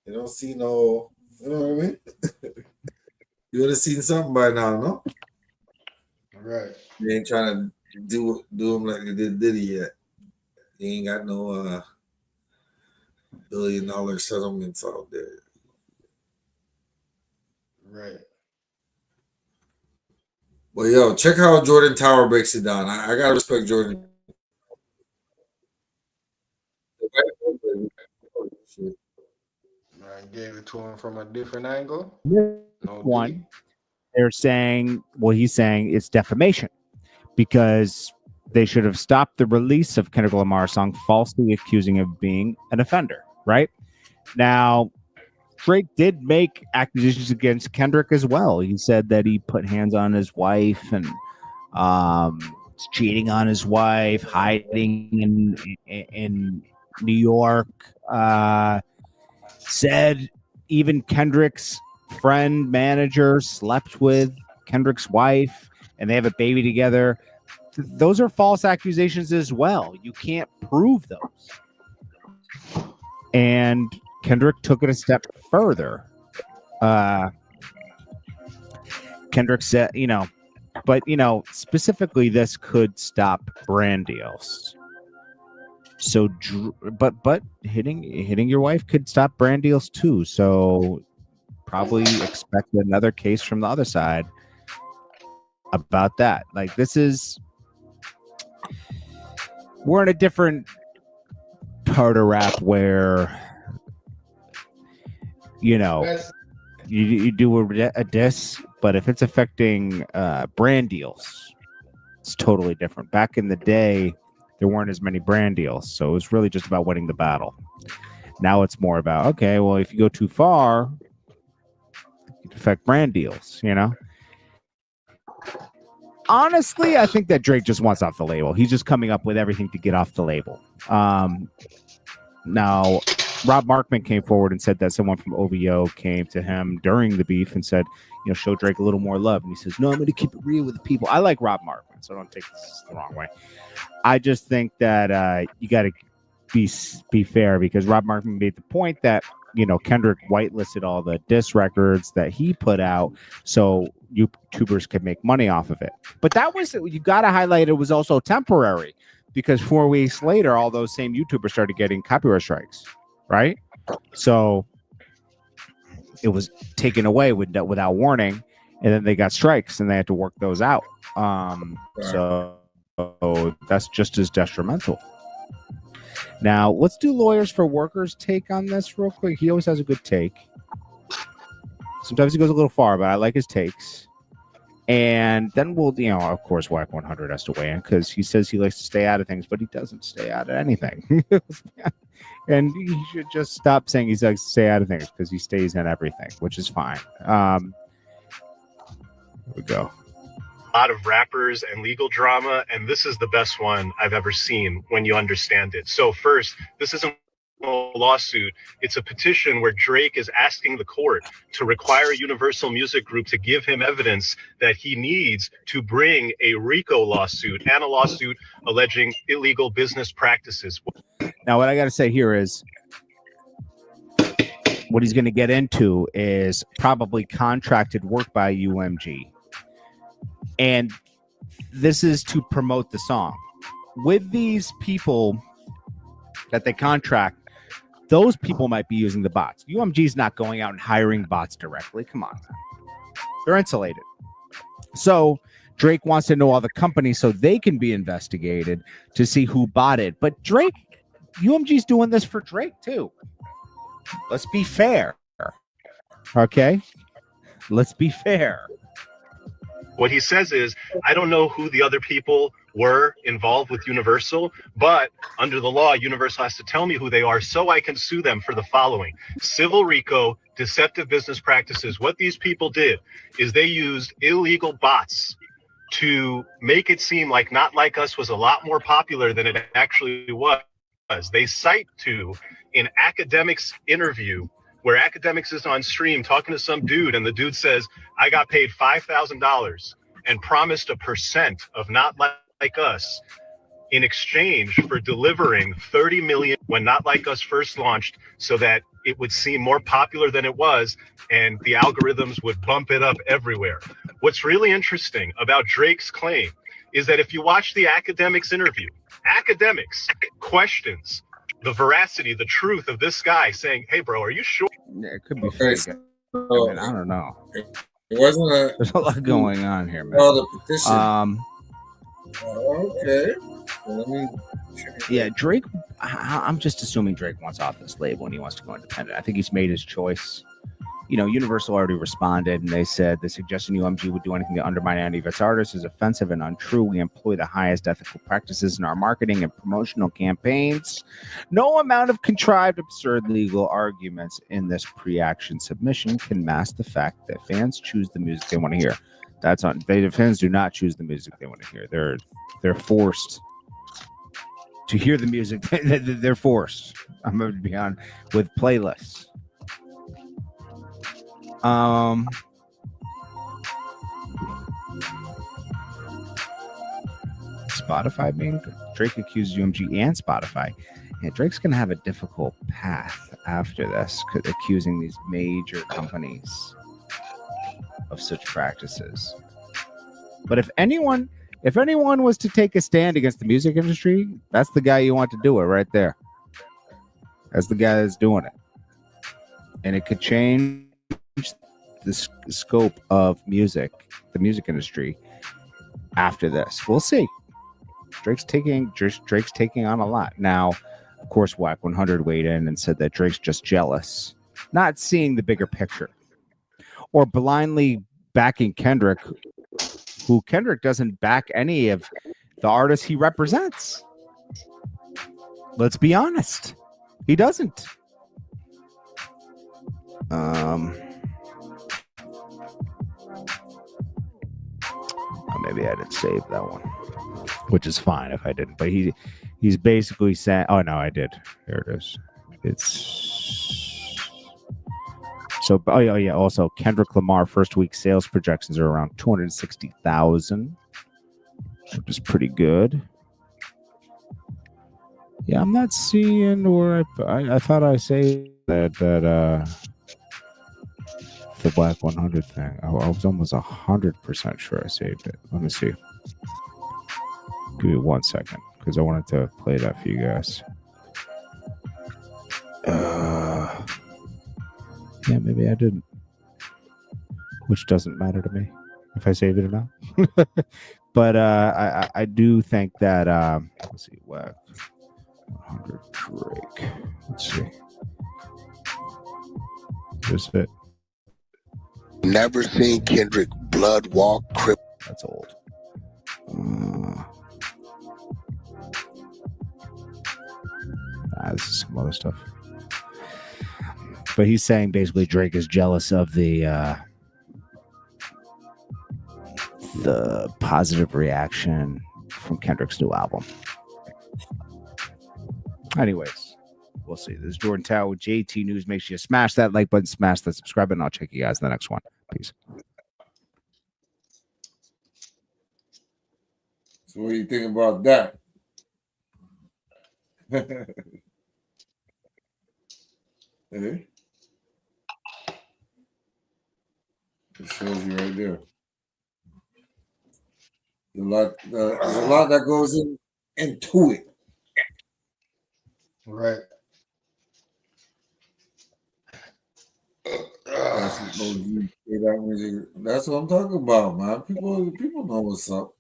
You don't see no, you know what I mean? You would have seen something by now, no? Right. They ain't trying to do him like they did Diddy yet. He ain't got no $1 billion settlements out there. Right. Well, yo, check how Jordan Tower breaks it down. I gotta respect Jordan. I gave it to him from a different angle. One, they're saying, well, he's saying it's defamation because they should have stopped the release of Kendrick Lamar's song falsely accusing him of being an offender, right? Now, Drake did make accusations against Kendrick as well. He said that he put hands on his wife and cheating on his wife, hiding in New York. Said even Kendrick's friend manager slept with Kendrick's wife and they have a baby together. Those are false accusations as well. You can't prove those. And Kendrick took it a step further. Kendrick said, but specifically this could stop brand deals. So, but hitting your wife could stop brand deals too. So probably expect another case from the other side about that. Like we're in a different part of rap where, you do a diss, but if it's affecting brand deals, it's totally different. Back in the day, there weren't as many brand deals, so it was really just about winning the battle. Now it's more about, okay, well, if you go too far, it can affect brand deals, Honestly, I think that Drake just wants off the label. He's just coming up with everything to get off the label. Now, Rob Markman came forward and said that someone from OVO came to him during the beef and said, show Drake a little more love. And he says, no, I'm going to keep it real with the people. I like Rob Markman, so don't take this the wrong way. I just think that you got to be fair, because Rob Markman made the point that, Kendrick whitelisted all the diss records that he put out so YouTubers could make money off of it. But that was, you got to highlight, it was also temporary, because 4 weeks later, all those same YouTubers started getting copyright strikes, right? So it was taken away without warning, and then they got strikes and they had to work those out. So that's just as detrimental. Now, let's do Lawyers for Workers' take on this real quick. He always has a good take. Sometimes he goes a little far, but I like his takes. And then we'll, of course, Whack 100 has to weigh in, because he says he likes to stay out of things, but he doesn't stay out of anything. And he should just stop saying he likes to stay out of things, because he stays in everything, which is fine. Here we go. A lot of rappers and legal drama, and this is the best one I've ever seen when you understand it. So first, this isn't a lawsuit. It's a petition where Drake is asking the court to require Universal Music Group to give him evidence that he needs to bring a RICO lawsuit and a lawsuit alleging illegal business practices. Now, what I got to say here is what he's going to get into is probably contracted work by UMG. And this is to promote the song. With these people that they contract, those people might be using the bots. UMG's not going out and hiring bots directly. Come on. They're insulated. So Drake wants to know all the companies so they can be investigated to see who bought it. But UMG's doing this for Drake too. Let's be fair. Okay? Let's be fair. What he says is, I don't know who the other people were involved with Universal, but under the law, Universal has to tell me who they are so I can sue them for the following: civil RICO, deceptive business practices. What these people did is they used illegal bots to make it seem like Not Like Us was a lot more popular than it actually was. They cite to an Academics interview where Academics is on stream talking to some dude, and the dude says, I got paid $5,000 and promised a % of Not Like Us in exchange for delivering 30 million when Not Like Us first launched, so that it would seem more popular than it was and the algorithms would bump it up everywhere. What's really interesting about Drake's claim is that if you watch the Academics interview, Academics questions the veracity, the truth of this guy, saying, hey, bro, are you sure? Yeah, it could be fake. I don't know. It wasn't There's a lot going on here, man. Oh, the petition. Okay. Well, let me yeah, Drake, I'm just assuming Drake wants off this label and he wants to go independent. I think he's made his choice. Universal already responded, and they said the suggestion UMG would do anything to undermine any of its artists is offensive and untrue. We employ the highest ethical practices in our marketing and promotional campaigns. No amount of contrived, absurd legal arguments in this pre-action submission can mask the fact that fans choose the music they want to hear. That's on. The fans do not choose the music they want to hear. They're forced to hear the music. They're forced. I'm going to be on with playlists. Spotify being Drake accused UMG and Spotify. Yeah, Drake's gonna have a difficult path after this, accusing these major companies of such practices. But if anyone was to take a stand against the music industry, that's the guy you want to do it right there. That's the guy that's doing it. And it could change the scope of music, the music industry after this. We'll see. Drake's taking on a lot. Now, of course, Whack 100 weighed in and said that Drake's just jealous, not seeing the bigger picture, or blindly backing Kendrick, who Kendrick doesn't back any of the artists he represents. Let's be honest. He doesn't. Maybe I didn't save that one, which is fine if I didn't. But he's basically saying, "Oh no, I did. Here it is. It's so." Oh yeah. Also, Kendrick Lamar first week sales projections are around 260,000, which is pretty good. Yeah, I'm not seeing where I thought I saved that the Black 100 thing. I was almost 100% sure I saved it. Let me see. Give me 1 second because I wanted to play that for you guys. Yeah, maybe I didn't, which doesn't matter to me if I save it or not. But I do think that let's see, what 100 Drake. Let's see. Is it? Never seen Kendrick blood walk crip. That's old. This is some other stuff. But he's saying basically Drake is jealous of the positive reaction from Kendrick's new album. Anyways, we'll see. This is Jordan Tower with JT News. Make sure you smash that like button, smash that subscribe button. I'll check you guys in the next one. Peace. So what do you think about that? Hey. It shows you right there. There's a lot that goes into it. Right. That's what I'm talking about, man. People know what's up.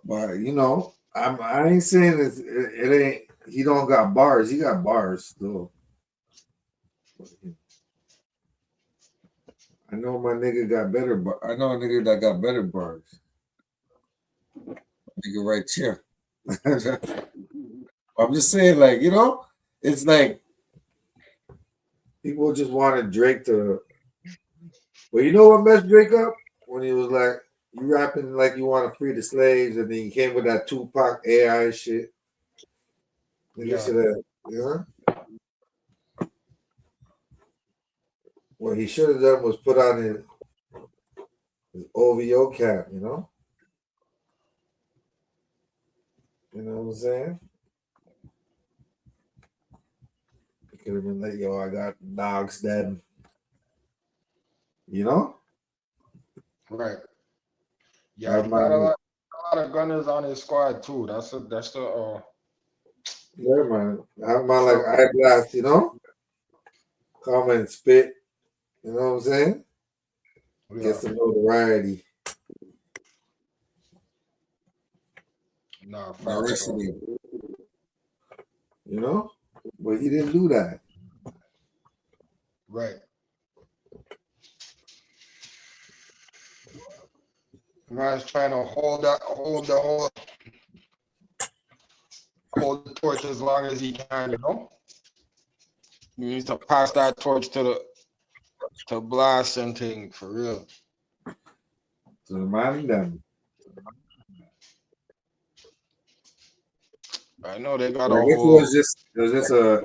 But you know, I ain't saying it ain't. He don't got bars. He got bars still. I know my nigga got better. I know a nigga that got better bars. Nigga right here. I'm just saying, like, you know, it's like people just wanted Drake to. Well, you know what messed Drake up? When he was like, you rapping like you want to free the slaves, and then he came with that Tupac AI shit. Yeah. You know? What he should have done was put on his OVO cap, you know? You know what I'm saying? He could have been like, yo, I got dogs dead. You know? Right. Yeah, he got a lot of gunners on his squad too. That's the yeah, man. Have my like eyeglass, you know? Come and spit. You know what I'm saying? Yeah. Get some notoriety. Nah, you know? But he didn't do that. Right. Man's trying to hold the torch as long as he can, you know? He needs to pass that torch to blast and thing for real. To remind them. I know they got I a guess whole. it was just a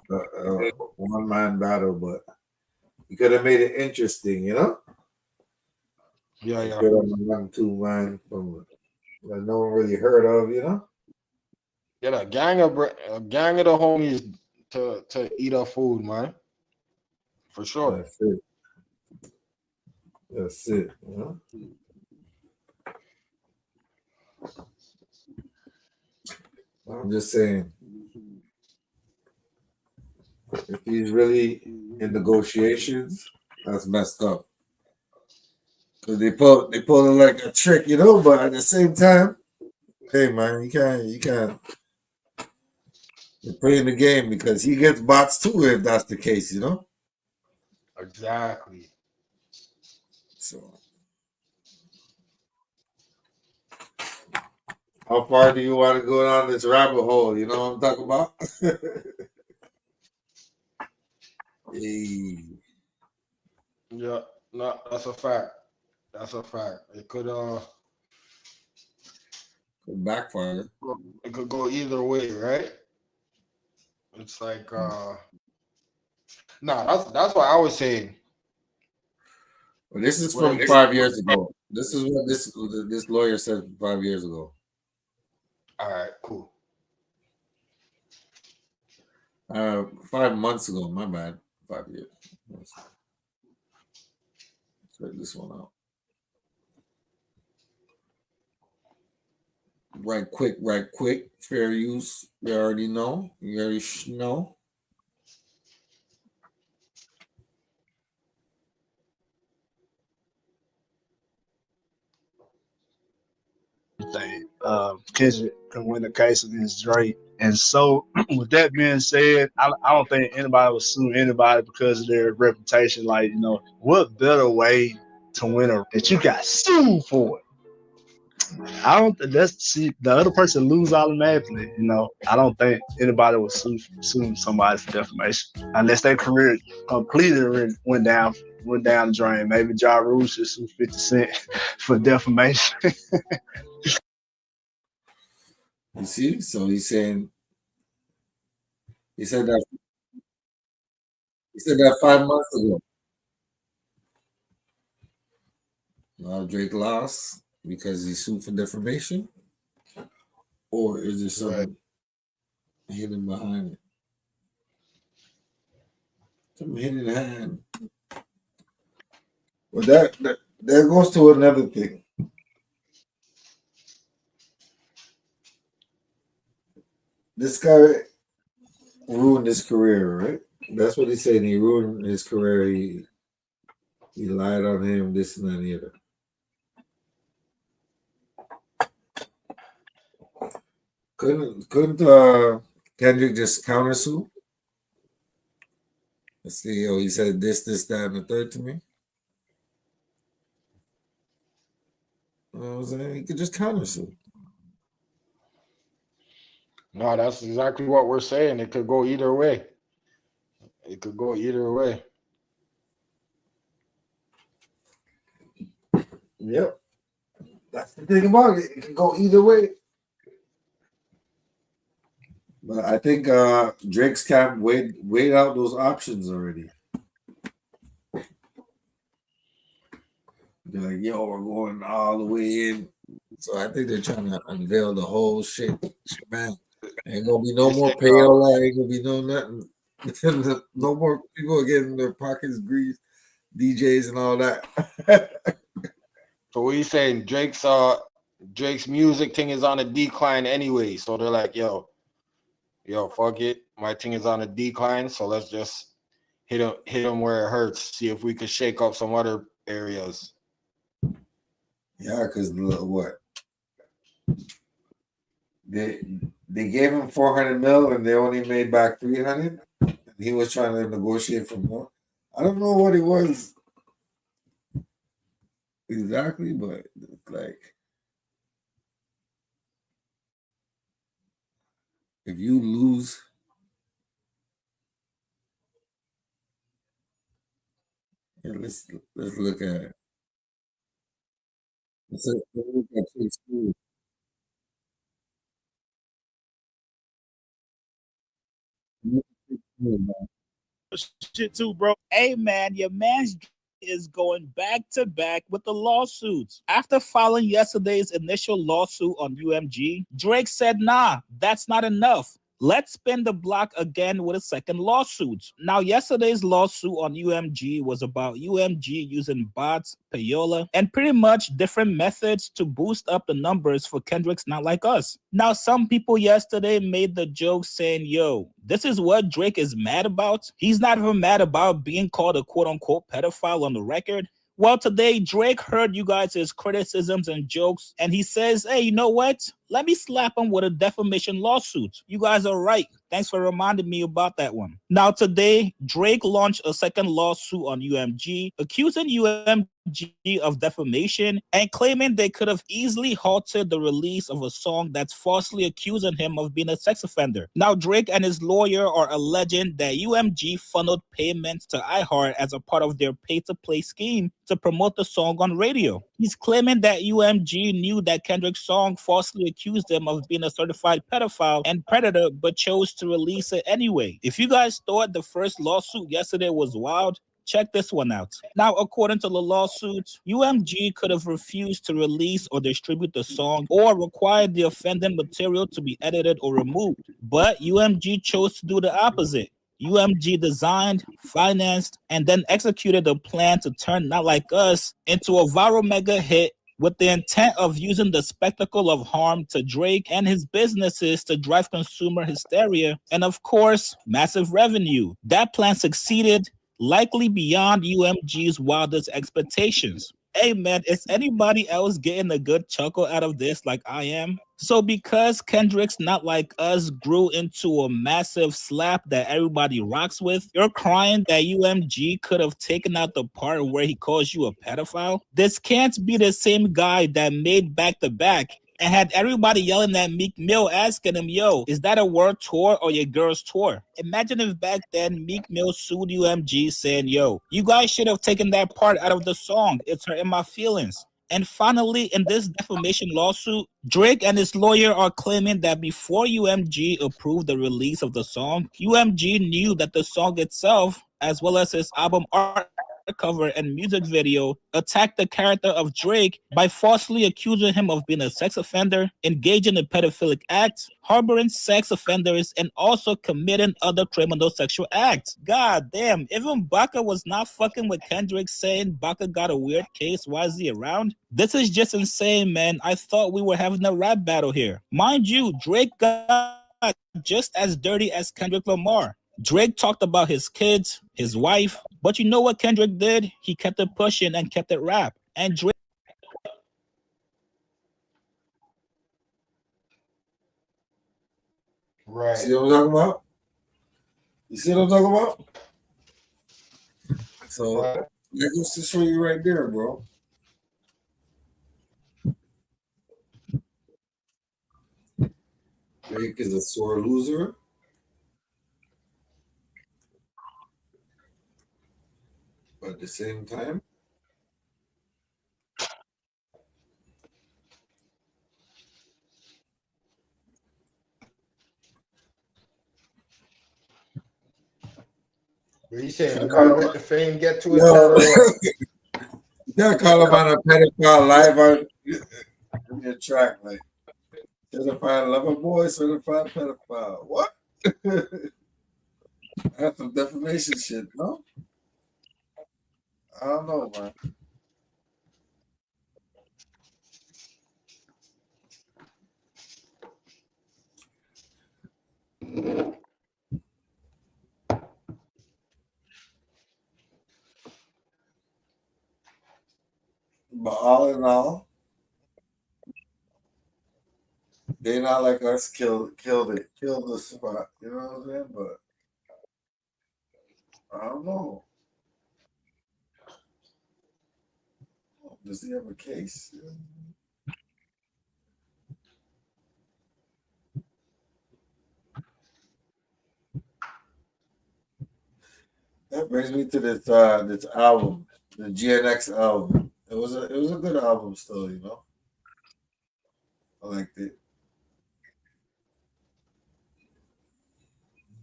one-man battle, but You could have made it interesting, you know? Yeah, yeah. Good on the 1-2 man from that no one really heard of, you know? Get a gang of the homies to eat our food, man. For sure. That's it. That's it, you know? I'm just saying, if he's really in negotiations, that's messed up. Cause they pull it like a trick, you know. But at the same time, hey man, you can't you're playing the game because he gets bots too if that's the case, you know. Exactly. So, how far do you want to go down this rabbit hole? You know what I'm talking about? Hey. Yeah, no, that's a fact. That's a fact. It could backfire. It could go either way, right? It's like that's why I was saying. Well, this is from 5 years ago. This is what this lawyer said 5 years ago. All right, cool. 5 months ago. My bad. 5 years. Let's check this one out. Right quick. Fair use. You already know. You already know. Kendrick can win the case against Drake. And so, with that being said, I don't think anybody would sue anybody because of their reputation. Like, you know, what better way to win that you got sued for it? I don't think the other person lose automatically. You know, I don't think anybody would sue somebody for defamation unless their career completely went down the drain. Maybe Ja Rule should sue 50 Cent for defamation. You see? So he's saying he said that 5 months ago. Drake lost because he sued for defamation? Or is there something hidden behind it? Something hidden behind. Well, that goes to another thing. This guy ruined his career, right? That's what he's saying. He ruined his career. He lied on him, this and that and the other. Couldn't Kendrick just countersue? Let's see. Oh, he said this, that, and the third to me. You know what I'm saying? He could just countersue. No, that's exactly what we're saying. It could go either way. It could go either way. Yep. That's the thing about it. It can go either way. But I think Drake's camp weighed out those options already. They're like, yo, we're going all the way in. So I think they're trying to unveil the whole shit. Man, ain't gonna be no more payola. Ain't gonna be no nothing. No more people getting their pockets greased, DJs and all that. So what are you saying? Drake's music thing is on a decline anyway. So they're like, yo, fuck it. My thing is on a decline. So let's just hit him where it hurts. See if we could shake up some other areas. Yeah, because what? They gave him 400 mil and they only made back 300. And he was trying to negotiate for more. I don't know what it was exactly, but it's like if you lose, let's look at it. Let's look at Chase School. shit too, bro. Hey man, your man's is going back to back with the lawsuits. After filing yesterday's initial lawsuit on UMG, Drake said, nah, that's not enough. Let's spin the block again with a second lawsuit. Now, yesterday's lawsuit on UMG was about UMG using bots, payola, and pretty much different methods to boost up the numbers for Kendrick's Not Like Us. Now, some people yesterday made the joke saying, yo, this is what Drake is mad about? He's not even mad about being called a quote-unquote pedophile on the record. Well, today, Drake heard you guys' criticisms and jokes, and he says, hey, you know what? Let me slap him with a defamation lawsuit. You guys are right. Thanks for reminding me about that one. Now, today, Drake launched a second lawsuit on UMG, accusing UMG of defamation and claiming they could have easily halted the release of a song that's falsely accusing him of being a sex offender. Now, Drake and his lawyer are alleging that UMG funneled payments to iHeart as a part of their pay-to-play scheme to promote the song on radio. He's claiming that UMG knew that Kendrick's song falsely accused him of being a certified pedophile and predator, but chose to release it anyway. If you guys thought the first lawsuit yesterday was wild, check this one out. Now, according to the lawsuit, UMG could have refused to release or distribute the song or required the offending material to be edited or removed. But UMG chose to do the opposite. UMG designed, financed, and then executed a plan to turn Not Like Us into a viral mega hit with the intent of using the spectacle of harm to Drake and his businesses to drive consumer hysteria and, of course, massive revenue. That plan succeeded, likely beyond UMG's wildest expectations. Hey man, is anybody else getting a good chuckle out of this like I am? So because Kendrick's Not Like Us grew into a massive slap that everybody rocks with, you're crying that UMG could have taken out the part where he calls you a pedophile? This can't be the same guy that made Back to Back and had everybody yelling at Meek Mill asking him, yo, is that a world tour or your girl's tour? Imagine if back then Meek Mill sued UMG saying, yo, you guys should have taken that part out of the song. It's hurting my feelings. And finally, in this defamation lawsuit, Drake and his lawyer are claiming that before UMG approved the release of the song, UMG knew that the song itself, as well as his album art cover and music video, attacked the character of Drake by falsely accusing him of being a sex offender, engaging in pedophilic acts, harboring sex offenders, and also committing other criminal sexual acts. God damn, even Baka was not fucking with Kendrick saying Baka got a weird case, why is he around? This is just insane, man. I thought we were having a rap battle here. Mind you, Drake got just as dirty as Kendrick Lamar. Drake talked about his kids, his wife, but you know what Kendrick did? He kept it pushing and kept it rap. And Drake... Right. See what I'm talking about? You see what I'm talking about? So that goes to show you right there, bro. Drake is a sore loser. But at the same time, But you saying you gotta let the fame get to his no, head or what? you gotta call him on a pedophile live on your track, like certified lover boy, certified pedophile. What? That's some defamation shit, no? I don't know, man. But all in all, they Not Like Us killed the spot. You know what I'm saying? But I don't know. Does he have a case? That brings me to this album, the GNX album. It was a good album still, you know. I liked it.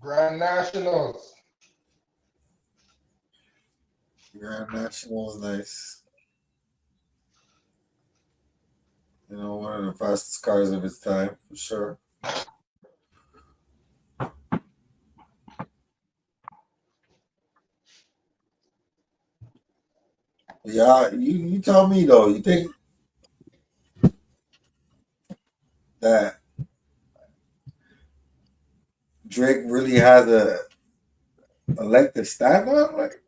Grand Nationals. Grand National is nice. You know, one of the fastest cars of its time, for sure. Yeah, you tell me though, you think that Drake really has a leg to stand on? Like,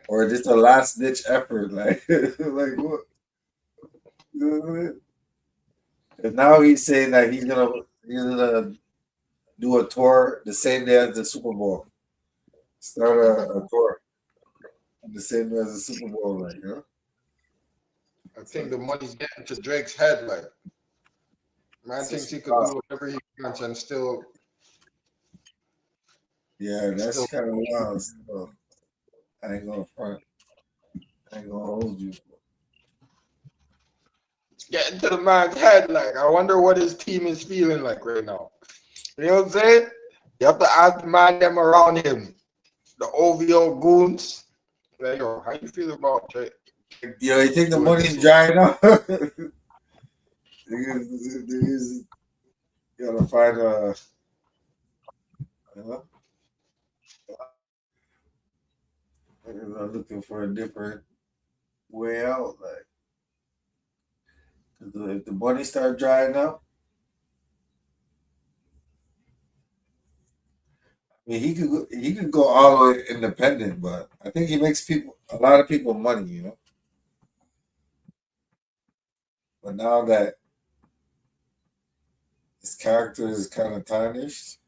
or just a last ditch effort? Like, like what? And now he's saying that he's gonna do a tour the same day as the Super Bowl. Start a tour the same day as the Super Bowl, like, you know? I think the money's getting to Drake's head. Like, man thinks he could do whatever he wants and still. Yeah, that's kind of wild. So I ain't gonna front. I ain't gonna hold you. Getting to the man's head. Like, I wonder what his team is feeling like right now. You know what I'm saying? You have to ask the man them around him. The OVO goons. Like, yo, how you feel about Drake? Yo, you think the money's drying up? You gotta find a. I'm looking for a different way out. Like, if the money start drying up, I mean, he could go all the way independent, but I think he makes a lot of people money, you know. But now that his character is kind of tarnished,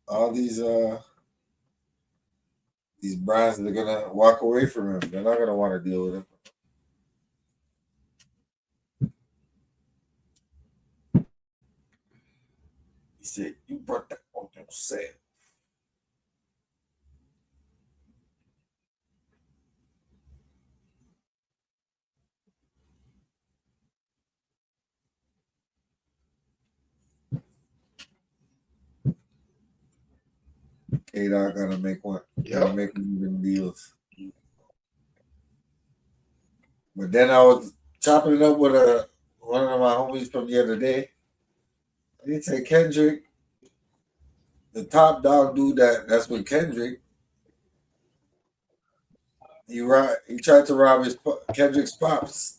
all these brands, they're gonna walk away from him. They're not gonna want to deal with him. He said, "You brought that on yourself." K-Dog gotta make one. Gotta make even deals. But then I was chopping it up with one of my homies from the other day. He said Kendrick, the top dog dude that's with Kendrick, he tried to rob Kendrick's pops.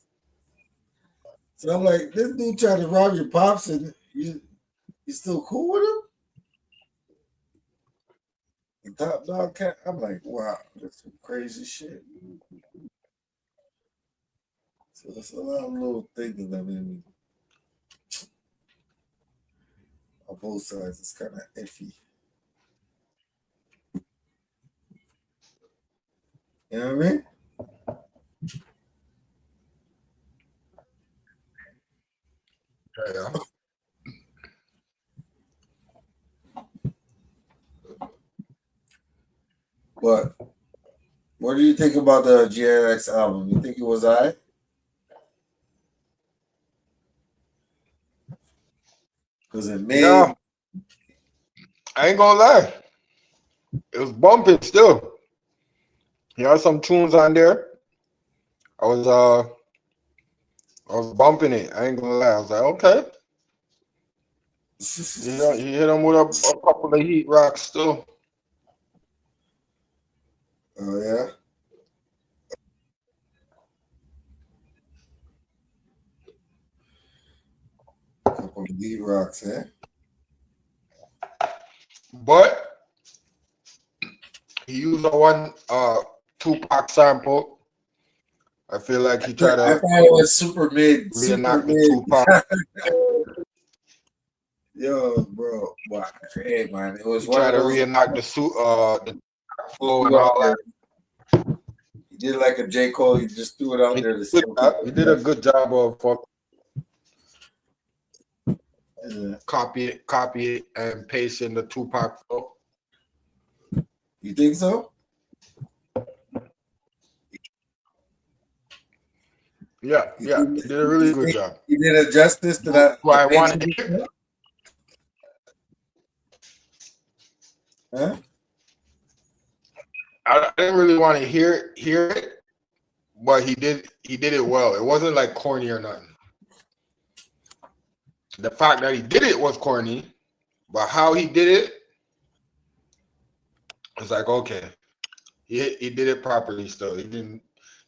So I'm like, this dude tried to rob your pops and you still cool with him? The top dog cat. I'm like, wow, that's some crazy shit. So it's a lot of little things that made me on both sides. It's kind of iffy. You know what I mean? Yeah. But what do you think about the GNX album? You think it was alright? Because it made. Yeah. I ain't gonna lie. It was bumping still. You had some tunes on there. I was bumping it. I ain't gonna lie. I was like, okay. You hit them with a couple of heat rocks still. Oh yeah. A couple of heat rocks, eh? But he used a one Tupac sample. I feel like he tried to. I thought it was super mid. Reenact the Tupac. Yo, bro. Wow. Hey, man. It was He tried to reenact the flow and all that. He did like a J. Cole. He just threw it out there to see. He did a good job of copy it, and paste in the Tupac flow. You think so? Yeah, he did a really good job. He did a justice to that. Why I wanted to. Huh? I didn't really want to hear it, but he did it well. It wasn't like corny or nothing. The fact that he did it was corny, but how he did it, it's like, okay, he did it properly. Still, he didn't.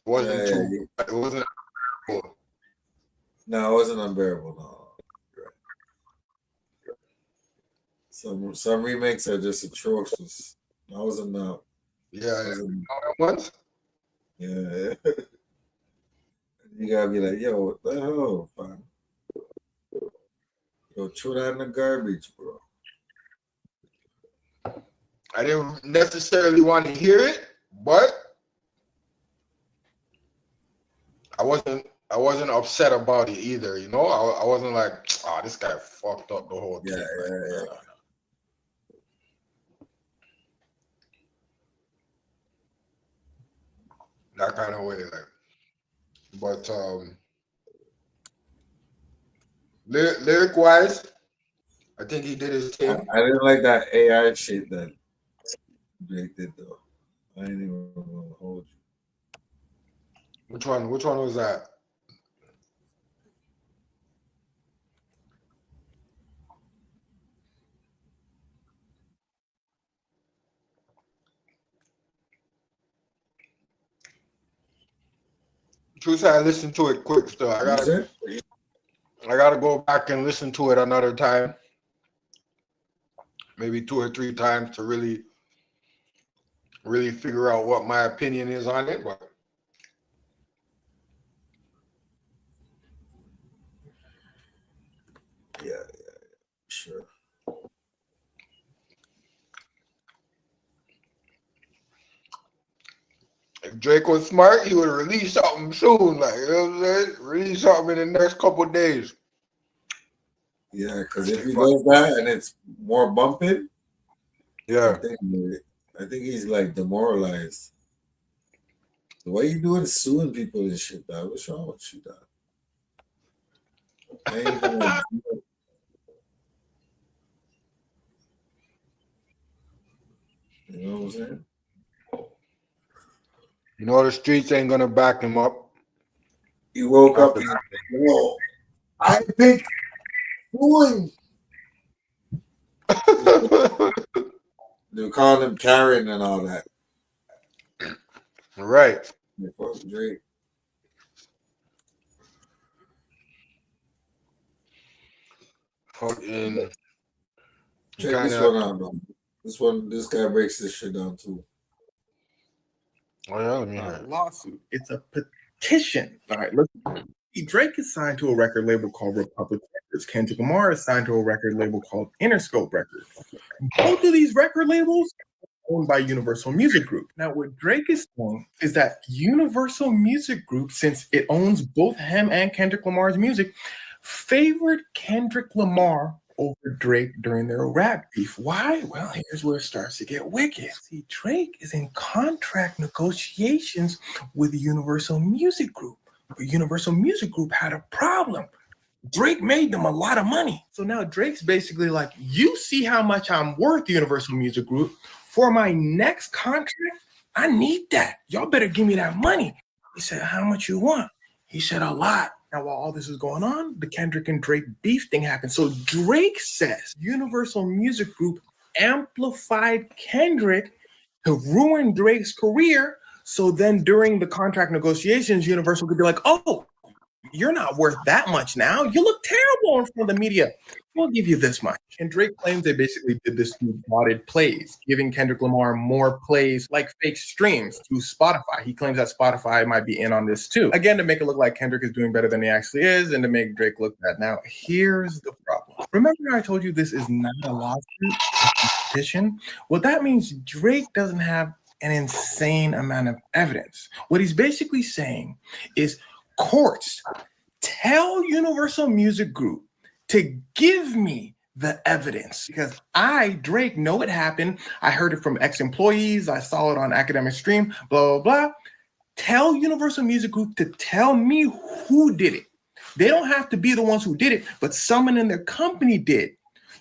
It wasn't too. It wasn't. No, it wasn't unbearable. No. Some remakes are just atrocious. I wasn't no. Yeah, once. Yeah. You gotta be like, yo, what the hell, fam? Yo, throw that in the garbage, bro. I didn't necessarily want to hear it, but I wasn't upset about it either. You know, I wasn't like, oh, this guy fucked up the whole thing. Yeah. That kind of way, like. But lyric wise, I think he did his thing. I didn't like that AI shit that Drake did though. I didn't even want to hold you. Which one was that? Truth, I listened to it quick still. I gotta go back and listen to it another time. Maybe 2 or 3 times to really figure out what my opinion is on it. But yeah, sure. if Drake was smart, he would release something soon. Like, you know what I'm saying? Release something in the next couple of days. Yeah, because if he does that and it's more bumping, yeah, I think he's like demoralized. The way you doing is suing people and shit, dog. What's wrong with you, dog? You know what I'm saying? You know the streets ain't gonna back him up. He woke up and whoa, I think suing. They call him Karen and all that. Right. Drake. Fucking. Check this one out, though. This guy breaks this shit down too. Oh yeah, let me hear it. Lawsuit. It's a petition. All right, listen. Drake is signed to a record label called Republic Records. Kendrick Lamar is signed to a record label called Interscope Records. Both of these record labels are owned by Universal Music Group. Now, what Drake is saying is that Universal Music Group, since it owns both him and Kendrick Lamar's music, favored Kendrick Lamar over Drake during their rap beef. Why? Well, here's where it starts to get wicked. See, Drake is in contract negotiations with the Universal Music Group. But Universal Music Group had a problem. Drake made them a lot of money. So now Drake's basically like, you see how much I'm worth, Universal Music Group. For my next contract, I need that. Y'all better give me that money. He said, how much you want? He said, a lot. Now, while all this is going on, the Kendrick and Drake beef thing happened. So Drake says Universal Music Group amplified Kendrick to ruin Drake's career. So then during the contract negotiations, Universal could be like, oh, you're not worth that much now. You look terrible in front of the media. We'll give you this much. And Drake claims they basically did this through botted plays, giving Kendrick Lamar more plays like fake streams through Spotify. He claims that Spotify might be in on this too. Again, to make it look like Kendrick is doing better than he actually is and to make Drake look bad. Now, here's the problem. Remember I told you this is not a lawsuit, it's a petition? Well, that means Drake doesn't have an insane amount of evidence. What he's basically saying is courts, tell Universal Music Group to give me the evidence because I, Drake, know it happened. I heard it from ex-employees. I saw it on Academic Stream, blah, blah, blah. Tell Universal Music Group to tell me who did it. They don't have to be the ones who did it, but someone in their company did.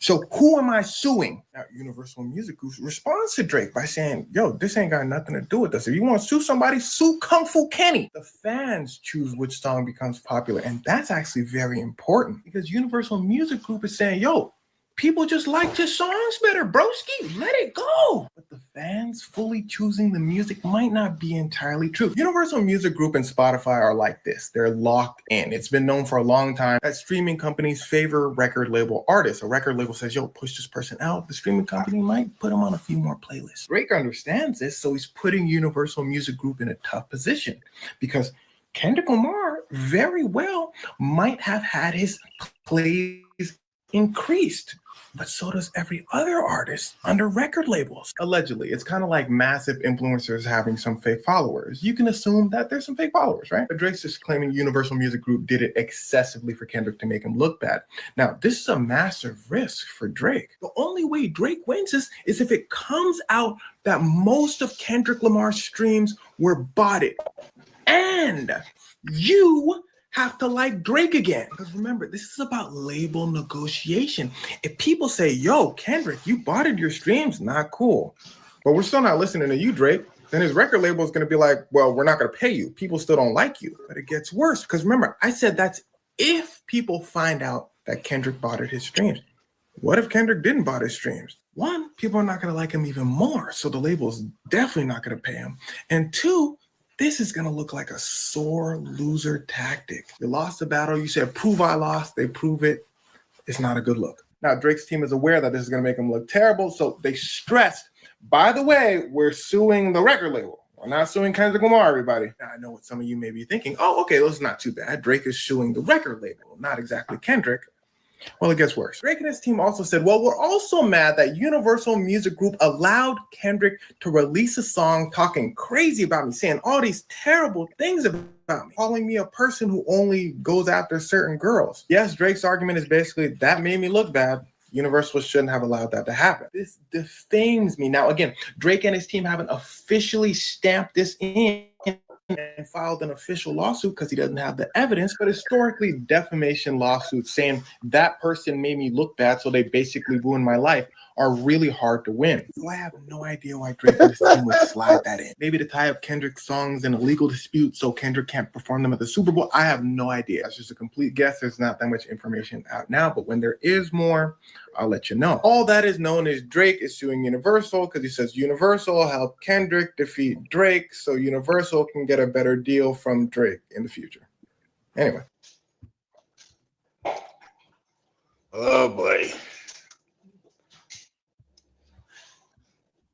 So who am I suing? Now, Universal Music Group responds to Drake by saying, yo, this ain't got nothing to do with us. If you want to sue somebody, sue Kung Fu Kenny. The fans choose which song becomes popular. And that's actually very important because Universal Music Group is saying, yo, people just liked your songs better, broski. Let it go. But the fans fully choosing the music might not be entirely true. Universal Music Group and Spotify are like this. They're locked in. It's been known for a long time that streaming companies favor record label artists. A record label says, yo, push this person out. The streaming company might put them on a few more playlists. Drake understands this, so he's putting Universal Music Group in a tough position because Kendrick Lamar very well might have had his plays increased, but so does every other artist under record labels. Allegedly, it's kind of like massive influencers having some fake followers. You can assume that there's some fake followers, right? But Drake's just claiming Universal Music Group did it excessively for Kendrick to make him look bad. Now, this is a massive risk for Drake. The only way Drake wins is if it comes out that most of Kendrick Lamar's streams were botted. And you have to like Drake again. Because remember, this is about label negotiation. If people say, yo, Kendrick, you botted your streams, not cool. But we're still not listening to you, Drake. Then his record label is going to be like, well, we're not going to pay you. People still don't like you. But it gets worse. Because remember, I said that's if people find out that Kendrick botted his streams. What if Kendrick didn't bot his streams? One, people are not going to like him even more. So the label's definitely not going to pay him. And two, this is going to look like a sore loser tactic. You lost the battle. You said, prove I lost. They prove it. It's not a good look. Now, Drake's team is aware that this is going to make him look terrible. So they stressed, by the way, we're suing the record label. We're not suing Kendrick Lamar, everybody. Now, I know what some of you may be thinking. Oh, okay, this is not too bad. Drake is suing the record label, not exactly Kendrick. Well, it gets worse. Drake and his team also said, well, we're also mad that Universal Music Group allowed Kendrick to release a song talking crazy about me, saying all these terrible things about me, calling me a person who only goes after certain girls. Yes, Drake's argument is basically that made me look bad. Universal shouldn't have allowed that to happen. This defames me. Now, again, Drake and his team haven't officially stamped this in and filed an official lawsuit because he doesn't have the evidence, but historically defamation lawsuits saying that person made me look bad, so they basically ruined my life, are really hard to win. So I have no idea why Drake and his team would slide that in. Maybe to tie up Kendrick's songs in a legal dispute so Kendrick can't perform them at the Super Bowl. I have no idea. It's just a complete guess. There's not that much information out now, but when there is more, I'll let you know. All that is known is Drake is suing Universal because he says Universal helped Kendrick defeat Drake so Universal can get a better deal from Drake in the future. Anyway. Oh boy.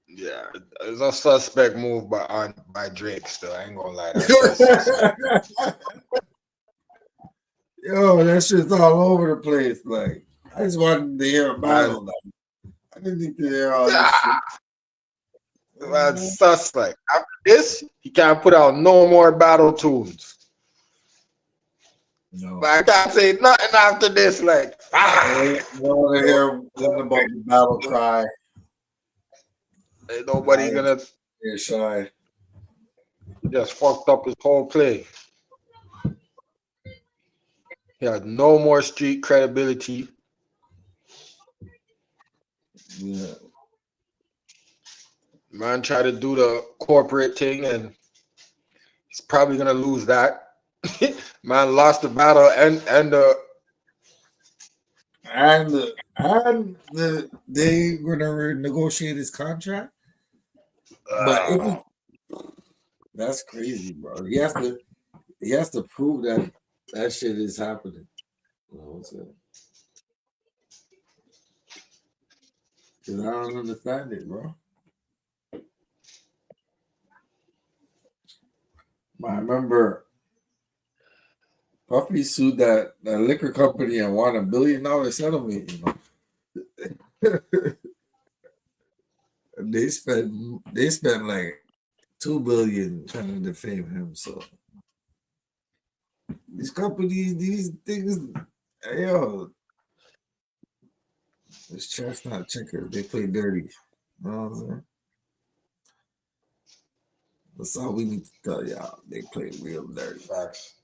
Yeah, it's a suspect move by Drake still. I ain't gonna lie. Yo, that shit's all over the place. Like, I just wanted to hear a battle. Like, I didn't need to hear all this shit. That's suspect. After this, he can't put out no more battle tunes. No. But I can't say nothing after this. Like, I want to hear nothing about the battle cry. Ain't nobody gonna shy. He just fucked up his whole play. He had no more street credibility. Yeah. Man tried to do the corporate thing and he's probably gonna lose that. Man lost the battle and they were gonna negotiate his contract. But that's crazy, bro. He has to prove that shit is happening. You know what I'm saying? Because I don't understand it, bro. I remember Puffy sued that liquor company and won $1 billion settlement, you know. They spent like $2 billion trying to defame him. So these companies, these things, yo, it's chestnut checkers. They play dirty. You know what I'm saying? That's all we need to tell y'all. They play real dirty. Facts.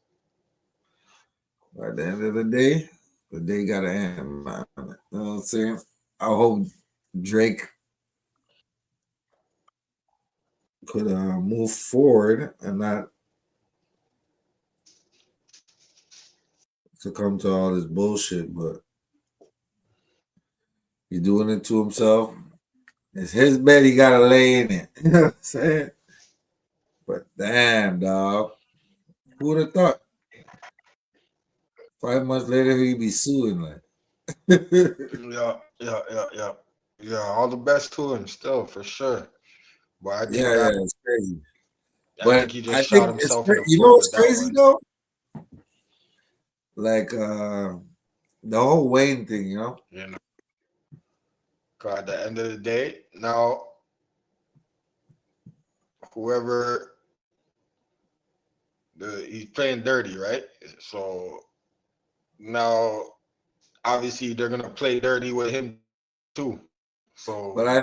By the end of the day gotta end, man. You know what I'm saying? I hope Drake could move forward and not succumb to all this bullshit, but he's doing it to himself. It's his bed, he gotta lay in it. You know what I'm saying? But damn, dog. Who would have thought? 5 months later, he'd be suing like. Yeah. All the best to him still, for sure. But I think It's crazy. I think he just shot himself in the you foot know what's with that crazy one. though? Like the whole Wayne thing, you know? You know, 'cause at the end of the day, now whoever he's playing dirty, right? So now obviously they're gonna play dirty with him too. So But I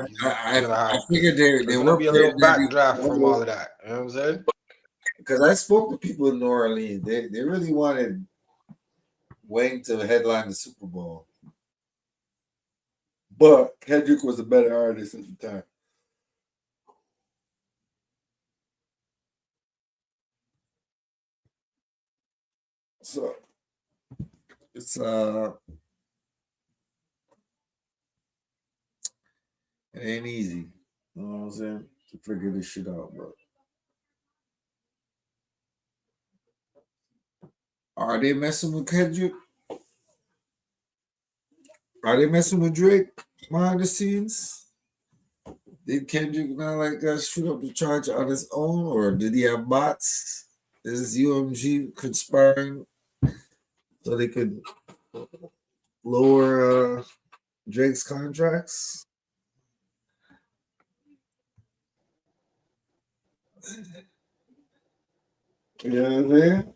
figured there's they gonna were be a playing little dirty backdraft from all of that. You know what I'm saying? because I spoke to people in New Orleans. They really wanted Wayne to headline the Super Bowl, but Kendrick was a better artist at the time. So it's it ain't easy. You know what I'm saying? To figure this shit out, bro. Are they messing with Kendrick? Are they messing with Drake behind the scenes? Did Kendrick not like that shoot up the charge on his own, or did he have bots? Is UMG conspiring so they could lower Drake's contracts? You know what I'm saying?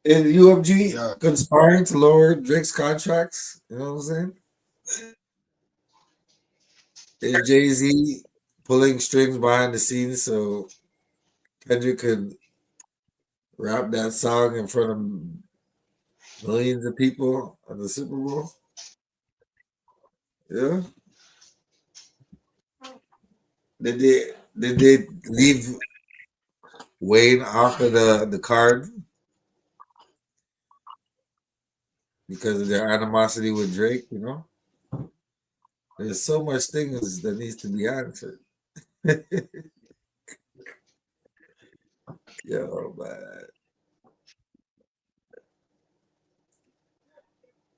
Is UMG conspiring to lower Drake's contracts? You know what I'm saying? Is Jay-Z pulling strings behind the scenes so Kendrick could rap that song in front of millions of people at the Super Bowl? Yeah. Did they leave Wayne off of the card because of their animosity with Drake? You know, there's so much things that needs to be answered. Yo, man.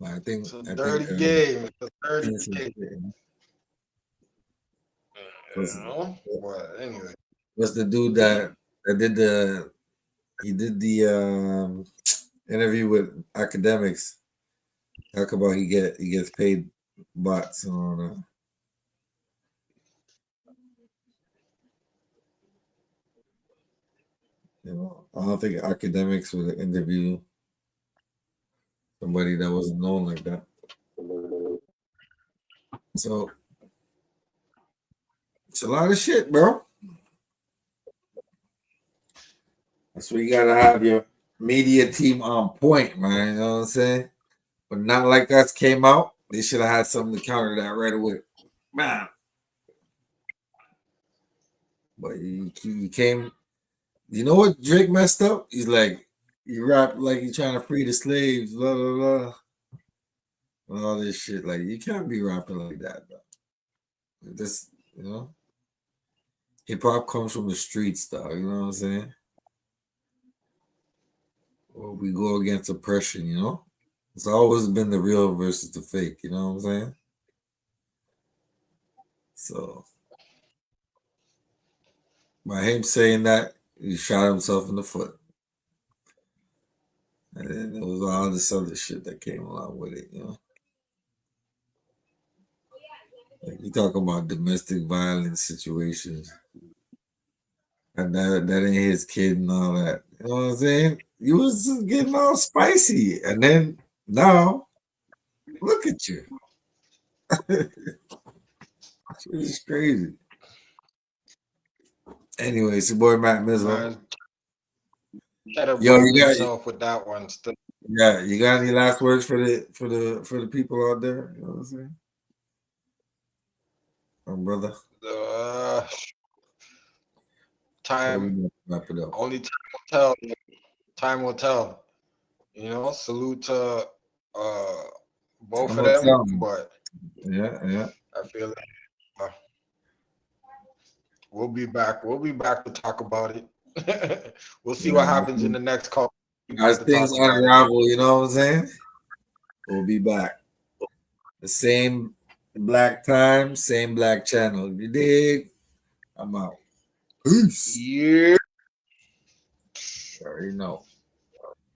I think It's a dirty game. It's a dirty game. But anyway. What's the dude that did the interview with academics? Talk about he gets paid bots and all that. You know, I don't think academics would interview somebody that wasn't known like that. So it's a lot of shit, bro. That's where you gotta have your media team on point, man. You know what I'm saying? But Not Like Us came out, they should have had something to counter that right away. Man. But he came. You know what Drake messed up? He's like, you rap like you're trying to free the slaves, blah blah blah. And all this shit. Like, you can't be rapping like that, bro. This, you know, hip hop comes from the streets, dog. You know what I'm saying? Or we go against oppression, you know? It's always been the real versus the fake, you know what I'm saying? So, by him saying that, he shot himself in the foot. And then there was all this other shit that came along with it, you know? Like, you talk about domestic violence situations, and that ain't his kid and all that. You know what I'm saying? You was getting all spicy, and then now, look at you. It's crazy. Anyway, it's your boy Matt Mizzo. Yo, you got yourself with that one still. Yeah, you got any last words for the people out there? You know what I'm saying? brother. Time. Wrap it up. Only time will tell. Time will tell. You know, salute to both I'm of gonna tell them, him. but Yeah. I feel like we'll be back. We'll be back to talk about it. We'll see what happens in the next call. As things unravel, you know what I'm saying? We'll be back. The same black time, same black channel. You dig? I'm out. Peace. Yeah. Already know.